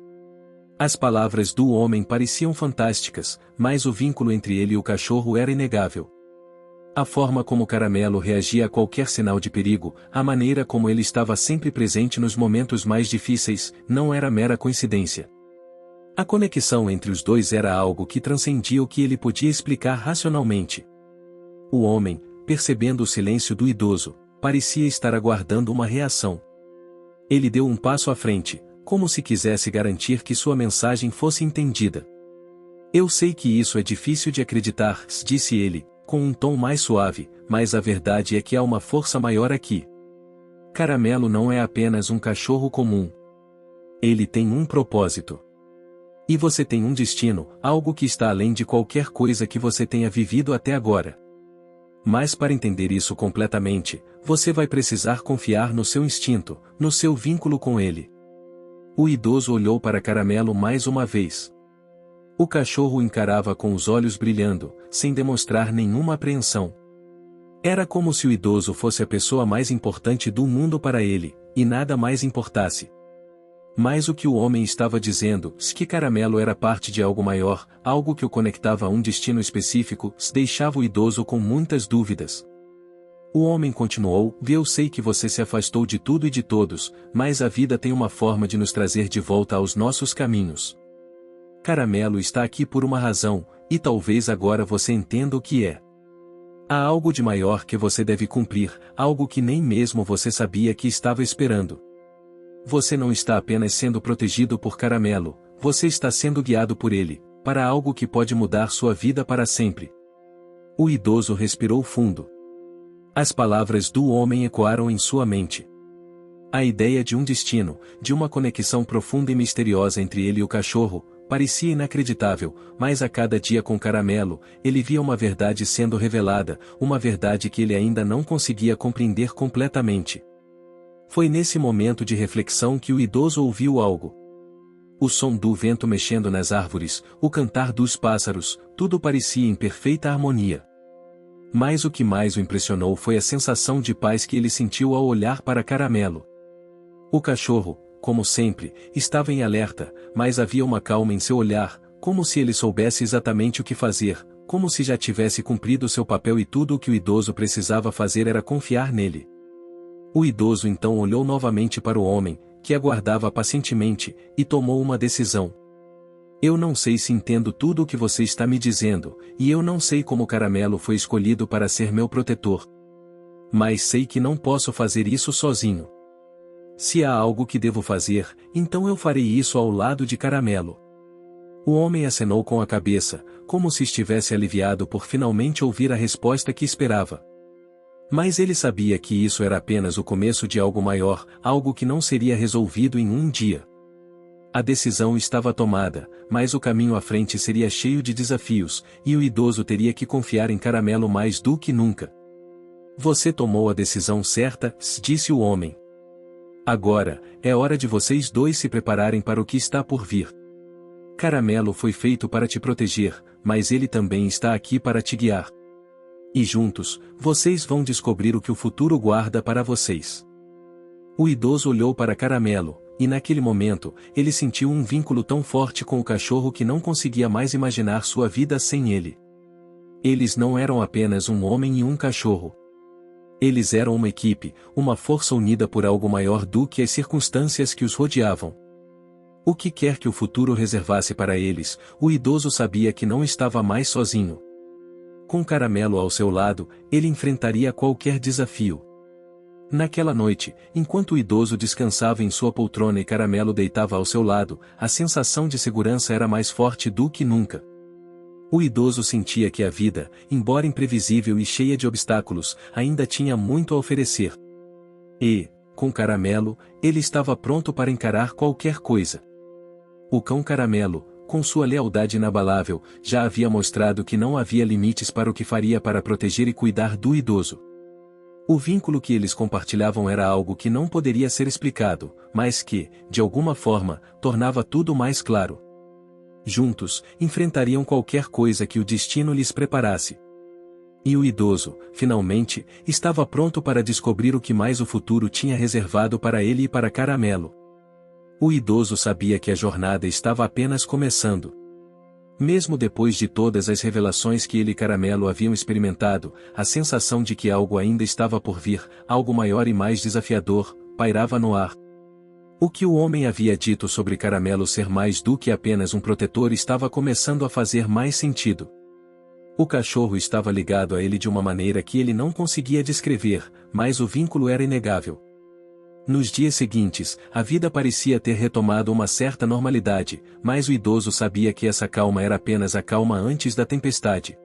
As palavras do homem pareciam fantásticas, mas o vínculo entre ele e o cachorro era inegável. A forma como Caramelo reagia a qualquer sinal de perigo, a maneira como ele estava sempre presente nos momentos mais difíceis, não era mera coincidência. A conexão entre os dois era algo que transcendia o que ele podia explicar racionalmente. O homem, percebendo o silêncio do idoso, parecia estar aguardando uma reação. Ele deu um passo à frente, como se quisesse garantir que sua mensagem fosse entendida. Eu sei que isso é difícil de acreditar, disse ele, com um tom mais suave, mas a verdade é que há uma força maior aqui. Caramelo não é apenas um cachorro comum. Ele tem um propósito. E você tem um destino, algo que está além de qualquer coisa que você tenha vivido até agora. Mas para entender isso completamente, você vai precisar confiar no seu instinto, no seu vínculo com ele. O idoso olhou para Caramelo mais uma vez. O cachorro o encarava com os olhos brilhando, sem demonstrar nenhuma apreensão. Era como se o idoso fosse a pessoa mais importante do mundo para ele, e nada mais importasse. Mas o que o homem estava dizendo, que Caramelo era parte de algo maior, algo que o conectava a um destino específico, deixava o idoso com muitas dúvidas. O homem continuou: eu sei que você se afastou de tudo e de todos, mas a vida tem uma forma de nos trazer de volta aos nossos caminhos. Caramelo está aqui por uma razão, e talvez agora você entenda o que é. Há algo de maior que você deve cumprir, algo que nem mesmo você sabia que estava esperando. Você não está apenas sendo protegido por Caramelo, você está sendo guiado por ele, para algo que pode mudar sua vida para sempre. O idoso respirou fundo. As palavras do homem ecoaram em sua mente. A ideia de um destino, de uma conexão profunda e misteriosa entre ele e o cachorro, parecia inacreditável, mas a cada dia com Caramelo, ele via uma verdade sendo revelada, uma verdade que ele ainda não conseguia compreender completamente. Foi nesse momento de reflexão que o idoso ouviu algo. O som do vento mexendo nas árvores, o cantar dos pássaros, tudo parecia em perfeita harmonia. Mas o que mais o impressionou foi a sensação de paz que ele sentiu ao olhar para Caramelo. O cachorro, como sempre, estava em alerta, mas havia uma calma em seu olhar, como se ele soubesse exatamente o que fazer, como se já tivesse cumprido seu papel e tudo o que o idoso precisava fazer era confiar nele. O idoso então olhou novamente para o homem, que aguardava pacientemente, e tomou uma decisão. Eu não sei se entendo tudo o que você está me dizendo, e eu não sei como Caramelo foi escolhido para ser meu protetor. Mas sei que não posso fazer isso sozinho. Se há algo que devo fazer, então eu farei isso ao lado de Caramelo. O homem acenou com a cabeça, como se estivesse aliviado por finalmente ouvir a resposta que esperava. Mas ele sabia que isso era apenas o começo de algo maior, algo que não seria resolvido em um dia. A decisão estava tomada, mas o caminho à frente seria cheio de desafios, e o idoso teria que confiar em Caramelo mais do que nunca. Você tomou a decisão certa, disse o homem. Agora, é hora de vocês dois se prepararem para o que está por vir. Caramelo foi feito para te proteger, mas ele também está aqui para te guiar. E juntos, vocês vão descobrir o que o futuro guarda para vocês. O idoso olhou para Caramelo, e naquele momento, ele sentiu um vínculo tão forte com o cachorro que não conseguia mais imaginar sua vida sem ele. Eles não eram apenas um homem e um cachorro. Eles eram uma equipe, uma força unida por algo maior do que as circunstâncias que os rodeavam. O que quer que o futuro reservasse para eles, o idoso sabia que não estava mais sozinho. Com Caramelo ao seu lado, ele enfrentaria qualquer desafio. Naquela noite, enquanto o idoso descansava em sua poltrona e Caramelo deitava ao seu lado, a sensação de segurança era mais forte do que nunca. O idoso sentia que a vida, embora imprevisível e cheia de obstáculos, ainda tinha muito a oferecer. E, com Caramelo, ele estava pronto para encarar qualquer coisa. O cão Caramelo, com sua lealdade inabalável, já havia mostrado que não havia limites para o que faria para proteger e cuidar do idoso. O vínculo que eles compartilhavam era algo que não poderia ser explicado, mas que, de alguma forma, tornava tudo mais claro. Juntos, enfrentariam qualquer coisa que o destino lhes preparasse. E o idoso, finalmente, estava pronto para descobrir o que mais o futuro tinha reservado para ele e para Caramelo. O idoso sabia que a jornada estava apenas começando. Mesmo depois de todas as revelações que ele e Caramelo haviam experimentado, a sensação de que algo ainda estava por vir, algo maior e mais desafiador, pairava no ar. O que o homem havia dito sobre Caramelo ser mais do que apenas um protetor estava começando a fazer mais sentido. O cachorro estava ligado a ele de uma maneira que ele não conseguia descrever, mas o vínculo era inegável. Nos dias seguintes, a vida parecia ter retomado uma certa normalidade, mas o idoso sabia que essa calma era apenas a calma antes da tempestade.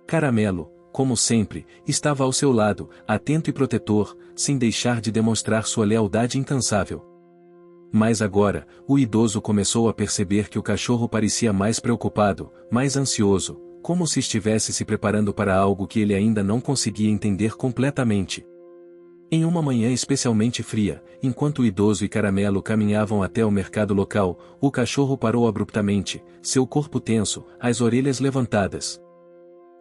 Caramelo, como sempre, estava ao seu lado, atento e protetor, sem deixar de demonstrar sua lealdade incansável. Mas agora, o idoso começou a perceber que o cachorro parecia mais preocupado, mais ansioso, como se estivesse se preparando para algo que ele ainda não conseguia entender completamente. Em uma manhã especialmente fria, enquanto o idoso e Caramelo caminhavam até o mercado local, o cachorro parou abruptamente, seu corpo tenso, as orelhas levantadas.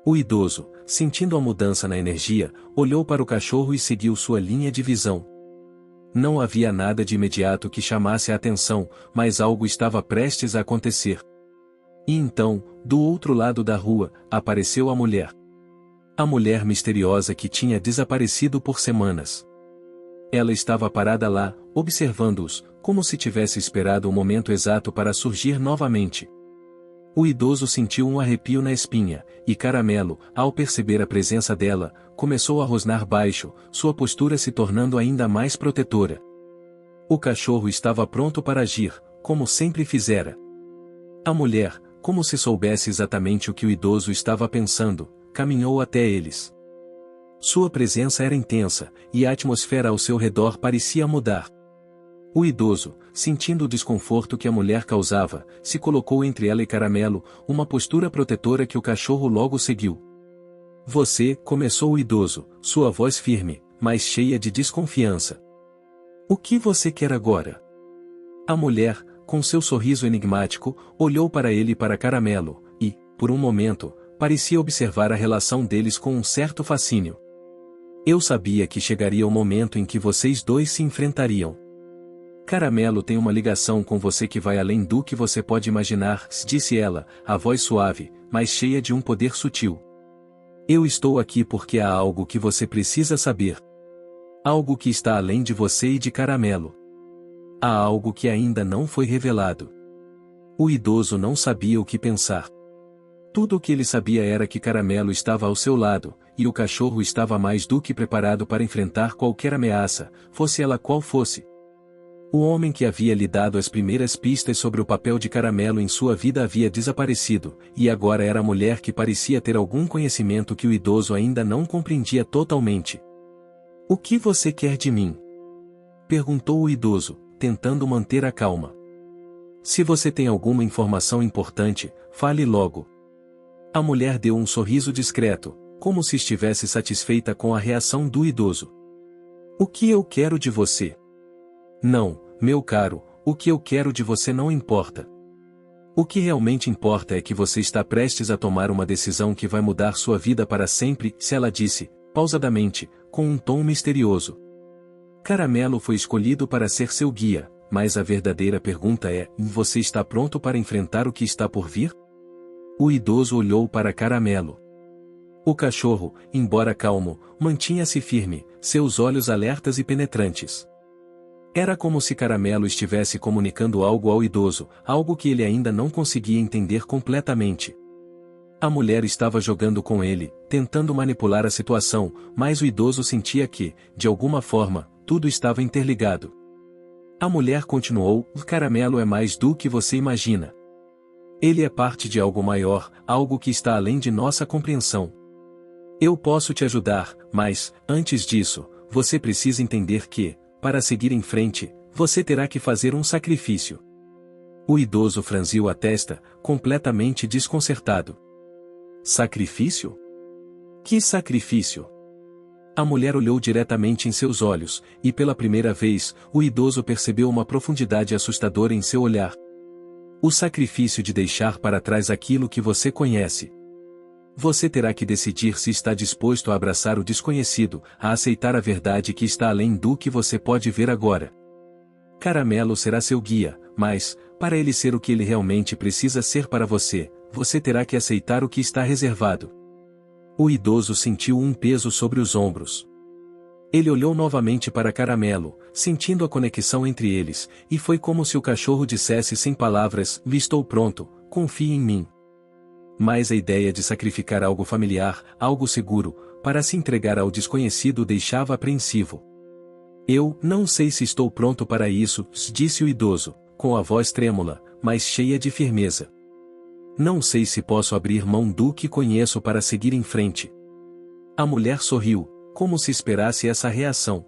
O idoso, sentindo a mudança na energia, olhou para o cachorro e seguiu sua linha de visão. Não havia nada de imediato que chamasse a atenção, mas algo estava prestes a acontecer. E então, do outro lado da rua, apareceu a mulher. A mulher misteriosa que tinha desaparecido por semanas. Ela estava parada lá, observando-os, como se tivesse esperado o momento exato para surgir novamente. O idoso sentiu um arrepio na espinha, e Caramelo, ao perceber a presença dela, começou a rosnar baixo, sua postura se tornando ainda mais protetora. O cachorro estava pronto para agir, como sempre fizera. A mulher, como se soubesse exatamente o que o idoso estava pensando, caminhou até eles. Sua presença era intensa, e a atmosfera ao seu redor parecia mudar. O idoso, sentindo o desconforto que a mulher causava, se colocou entre ela e Caramelo, uma postura protetora que o cachorro logo seguiu. Você, começou o idoso, sua voz firme, mas cheia de desconfiança. O que você quer agora? A mulher, com seu sorriso enigmático, olhou para ele e para Caramelo, e, por um momento, parecia observar a relação deles com um certo fascínio. Eu sabia que chegaria o momento em que vocês dois se enfrentariam. Caramelo tem uma ligação com você que vai além do que você pode imaginar, disse ela, a voz suave, mas cheia de um poder sutil. Eu estou aqui porque há algo que você precisa saber. Algo que está além de você e de Caramelo. Há algo que ainda não foi revelado. O idoso não sabia o que pensar. Tudo o que ele sabia era que Caramelo estava ao seu lado, e o cachorro estava mais do que preparado para enfrentar qualquer ameaça, fosse ela qual fosse. O homem que havia lhe dado as primeiras pistas sobre o papel de Caramelo em sua vida havia desaparecido, e agora era a mulher que parecia ter algum conhecimento que o idoso ainda não compreendia totalmente. O que você quer de mim? Perguntou o idoso, tentando manter a calma. Se você tem alguma informação importante, fale logo. A mulher deu um sorriso discreto, como se estivesse satisfeita com a reação do idoso. O que eu quero de você? Não, meu caro, o que eu quero de você não importa. O que realmente importa é que você está prestes a tomar uma decisão que vai mudar sua vida para sempre, se ela disse, pausadamente, com um tom misterioso. Caramelo foi escolhido para ser seu guia, mas a verdadeira pergunta é, você está pronto para enfrentar o que está por vir? O idoso olhou para Caramelo. O cachorro, embora calmo, mantinha-se firme, seus olhos alertas e penetrantes. Era como se Caramelo estivesse comunicando algo ao idoso, algo que ele ainda não conseguia entender completamente. A mulher estava jogando com ele, tentando manipular a situação, mas o idoso sentia que, de alguma forma, tudo estava interligado. A mulher continuou, o Caramelo é mais do que você imagina. Ele é parte de algo maior, algo que está além de nossa compreensão. Eu posso te ajudar, mas, antes disso, você precisa entender que, para seguir em frente, você terá que fazer um sacrifício. O idoso franziu a testa, completamente desconcertado. Sacrifício? Que sacrifício? A mulher olhou diretamente em seus olhos, e pela primeira vez, o idoso percebeu uma profundidade assustadora em seu olhar. O sacrifício de deixar para trás aquilo que você conhece. Você terá que decidir se está disposto a abraçar o desconhecido, a aceitar a verdade que está além do que você pode ver agora. Caramelo será seu guia, mas, para ele ser o que ele realmente precisa ser para você, você terá que aceitar o que está reservado. O idoso sentiu um peso sobre os ombros. Ele olhou novamente para Caramelo, sentindo a conexão entre eles, e foi como se o cachorro dissesse sem palavras, estou pronto, confie em mim. Mas a ideia de sacrificar algo familiar, algo seguro, para se entregar ao desconhecido o deixava apreensivo. Eu não sei se estou pronto para isso, disse o idoso, com a voz trêmula, mas cheia de firmeza. Não sei se posso abrir mão do que conheço para seguir em frente. A mulher sorriu, como se esperasse essa reação.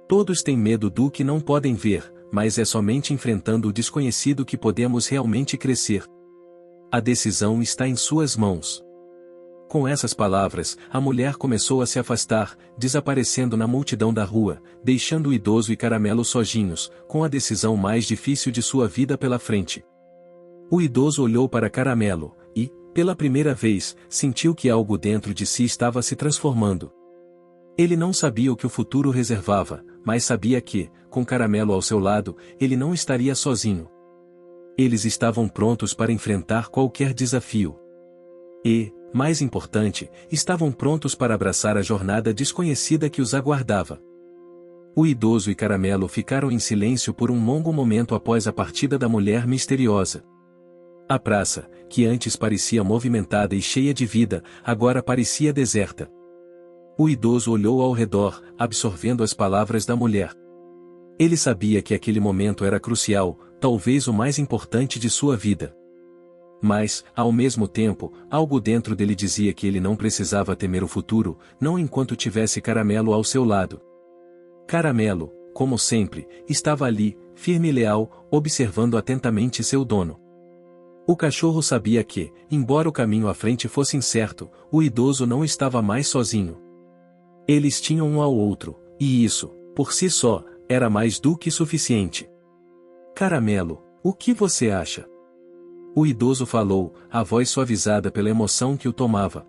Todos têm medo do que não podem ver, mas é somente enfrentando o desconhecido que podemos realmente crescer. A decisão está em suas mãos. Com essas palavras, a mulher começou a se afastar, desaparecendo na multidão da rua, deixando o idoso e Caramelo sozinhos, com a decisão mais difícil de sua vida pela frente. O idoso olhou para Caramelo, e, pela primeira vez, sentiu que algo dentro de si estava se transformando. Ele não sabia o que o futuro reservava, mas sabia que, com Caramelo ao seu lado, ele não estaria sozinho. Eles estavam prontos para enfrentar qualquer desafio. E, mais importante, estavam prontos para abraçar a jornada desconhecida que os aguardava. O idoso e Caramelo ficaram em silêncio por um longo momento após a partida da mulher misteriosa. A praça, que antes parecia movimentada e cheia de vida, agora parecia deserta. O idoso olhou ao redor, absorvendo as palavras da mulher. Ele sabia que aquele momento era crucial, talvez o mais importante de sua vida. Mas, ao mesmo tempo, algo dentro dele dizia que ele não precisava temer o futuro, não enquanto tivesse Caramelo ao seu lado. Caramelo, como sempre, estava ali, firme e leal, observando atentamente seu dono. O cachorro sabia que, embora o caminho à frente fosse incerto, o idoso não estava mais sozinho. Eles tinham um ao outro, e isso, por si só, era mais do que suficiente. Caramelo, o que você acha? O idoso falou, a voz suavizada pela emoção que o tomava.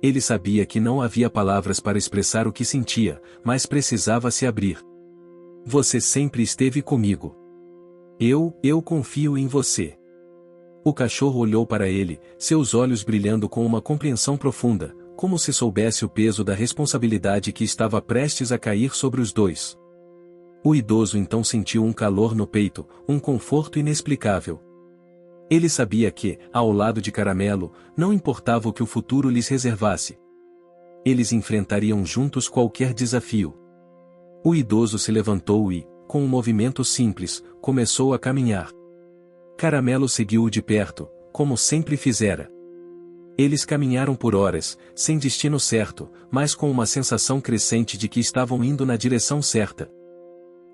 Ele sabia que não havia palavras para expressar o que sentia, mas precisava se abrir. Você sempre esteve comigo. Eu confio em você. O cachorro olhou para ele, seus olhos brilhando com uma compreensão profunda, como se soubesse o peso da responsabilidade que estava prestes a cair sobre os dois. O idoso então sentiu um calor no peito, um conforto inexplicável. Ele sabia que, ao lado de Caramelo, não importava o que o futuro lhes reservasse. Eles enfrentariam juntos qualquer desafio. O idoso se levantou e, com um movimento simples, começou a caminhar. Caramelo seguiu-o de perto, como sempre fizera. Eles caminharam por horas, sem destino certo, mas com uma sensação crescente de que estavam indo na direção certa.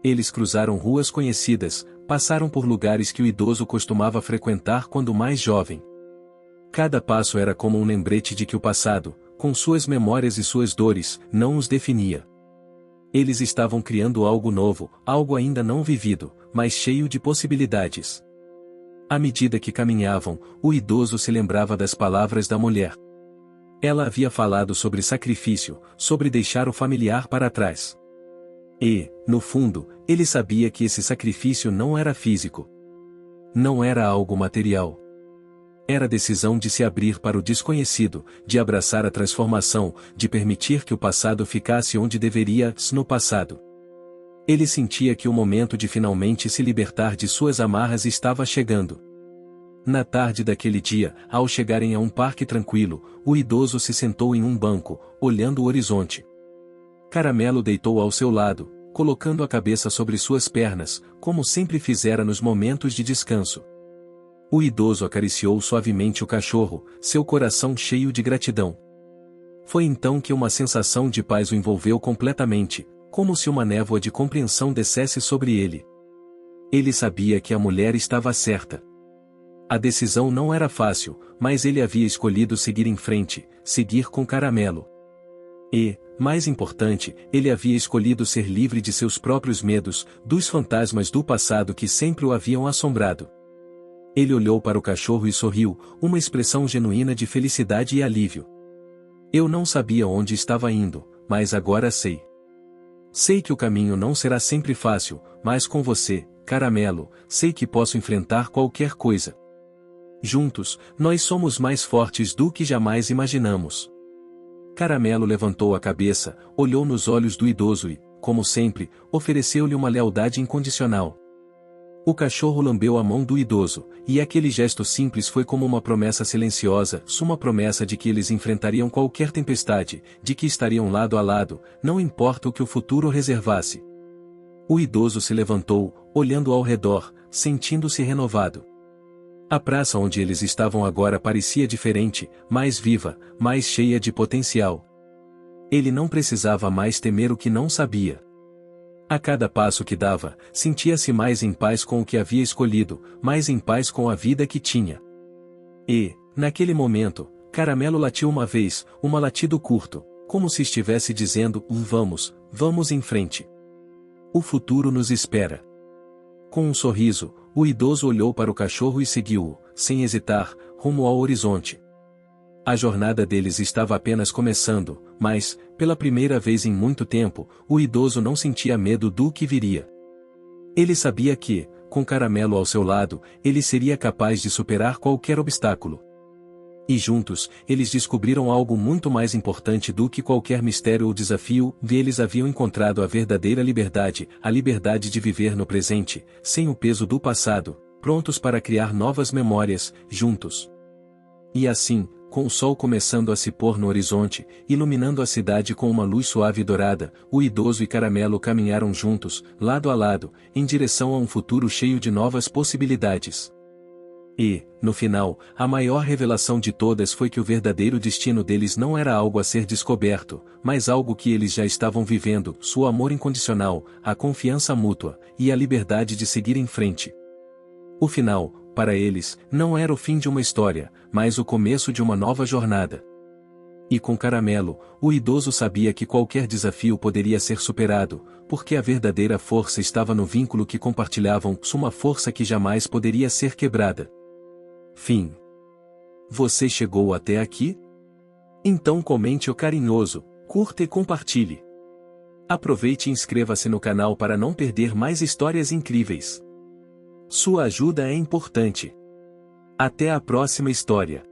Eles cruzaram ruas conhecidas, passaram por lugares que o idoso costumava frequentar quando mais jovem. Cada passo era como um lembrete de que o passado, com suas memórias e suas dores, não os definia. Eles estavam criando algo novo, algo ainda não vivido, mas cheio de possibilidades. À medida que caminhavam, o idoso se lembrava das palavras da mulher. Ela havia falado sobre sacrifício, sobre deixar o familiar para trás. E, no fundo, ele sabia que esse sacrifício não era físico. Não era algo material. Era a decisão de se abrir para o desconhecido, de abraçar a transformação, de permitir que o passado ficasse onde deveria, no passado. Ele sentia que o momento de finalmente se libertar de suas amarras estava chegando. Na tarde daquele dia, ao chegarem a um parque tranquilo, o idoso se sentou em um banco, olhando o horizonte. Caramelo deitou ao seu lado, colocando a cabeça sobre suas pernas, como sempre fizera nos momentos de descanso. O idoso acariciou suavemente o cachorro, seu coração cheio de gratidão. Foi então que uma sensação de paz o envolveu completamente, como se uma névoa de compreensão descesse sobre ele. Ele sabia que a mulher estava certa. A decisão não era fácil, mas ele havia escolhido seguir em frente, seguir com Caramelo. E, mais importante, ele havia escolhido ser livre de seus próprios medos, dos fantasmas do passado que sempre o haviam assombrado. Ele olhou para o cachorro e sorriu, uma expressão genuína de felicidade e alívio. Eu não sabia onde estava indo, mas agora sei. Sei que o caminho não será sempre fácil, mas com você, Caramelo, sei que posso enfrentar qualquer coisa. Juntos, nós somos mais fortes do que jamais imaginamos. Caramelo levantou a cabeça, olhou nos olhos do idoso e, como sempre, ofereceu-lhe uma lealdade incondicional. O cachorro lambeu a mão do idoso, e aquele gesto simples foi como uma promessa silenciosa, uma promessa de que eles enfrentariam qualquer tempestade, de que estariam lado a lado, não importa o que o futuro reservasse. O idoso se levantou, olhando ao redor, sentindo-se renovado. A praça onde eles estavam agora parecia diferente, mais viva, mais cheia de potencial. Ele não precisava mais temer o que não sabia. A cada passo que dava, sentia-se mais em paz com o que havia escolhido, mais em paz com a vida que tinha. E, naquele momento, Caramelo latiu uma vez, um latido curto, como se estivesse dizendo, vamos em frente. O futuro nos espera. Com um sorriso, o idoso olhou para o cachorro e seguiu-o, sem hesitar, rumo ao horizonte. A jornada deles estava apenas começando, mas, pela primeira vez em muito tempo, o idoso não sentia medo do que viria. Ele sabia que, com Caramelo ao seu lado, ele seria capaz de superar qualquer obstáculo. E juntos, eles descobriram algo muito mais importante do que qualquer mistério ou desafio, eles haviam encontrado a verdadeira liberdade, a liberdade de viver no presente, sem o peso do passado, prontos para criar novas memórias, juntos. E assim, com o sol começando a se pôr no horizonte, iluminando a cidade com uma luz suave e dourada, o idoso e Caramelo caminharam juntos, lado a lado, em direção a um futuro cheio de novas possibilidades. E, no final, a maior revelação de todas foi que o verdadeiro destino deles não era algo a ser descoberto, mas algo que eles já estavam vivendo, seu amor incondicional, a confiança mútua, e a liberdade de seguir em frente. O final, para eles, não era o fim de uma história, mas o começo de uma nova jornada. E com Caramelo, o idoso sabia que qualquer desafio poderia ser superado, porque a verdadeira força estava no vínculo que compartilhavam, uma força que jamais poderia ser quebrada. Fim. Você chegou até aqui? Então comente o carinhoso, curta e compartilhe. Aproveite e inscreva-se no canal para não perder mais histórias incríveis. Sua ajuda é importante. Até a próxima história.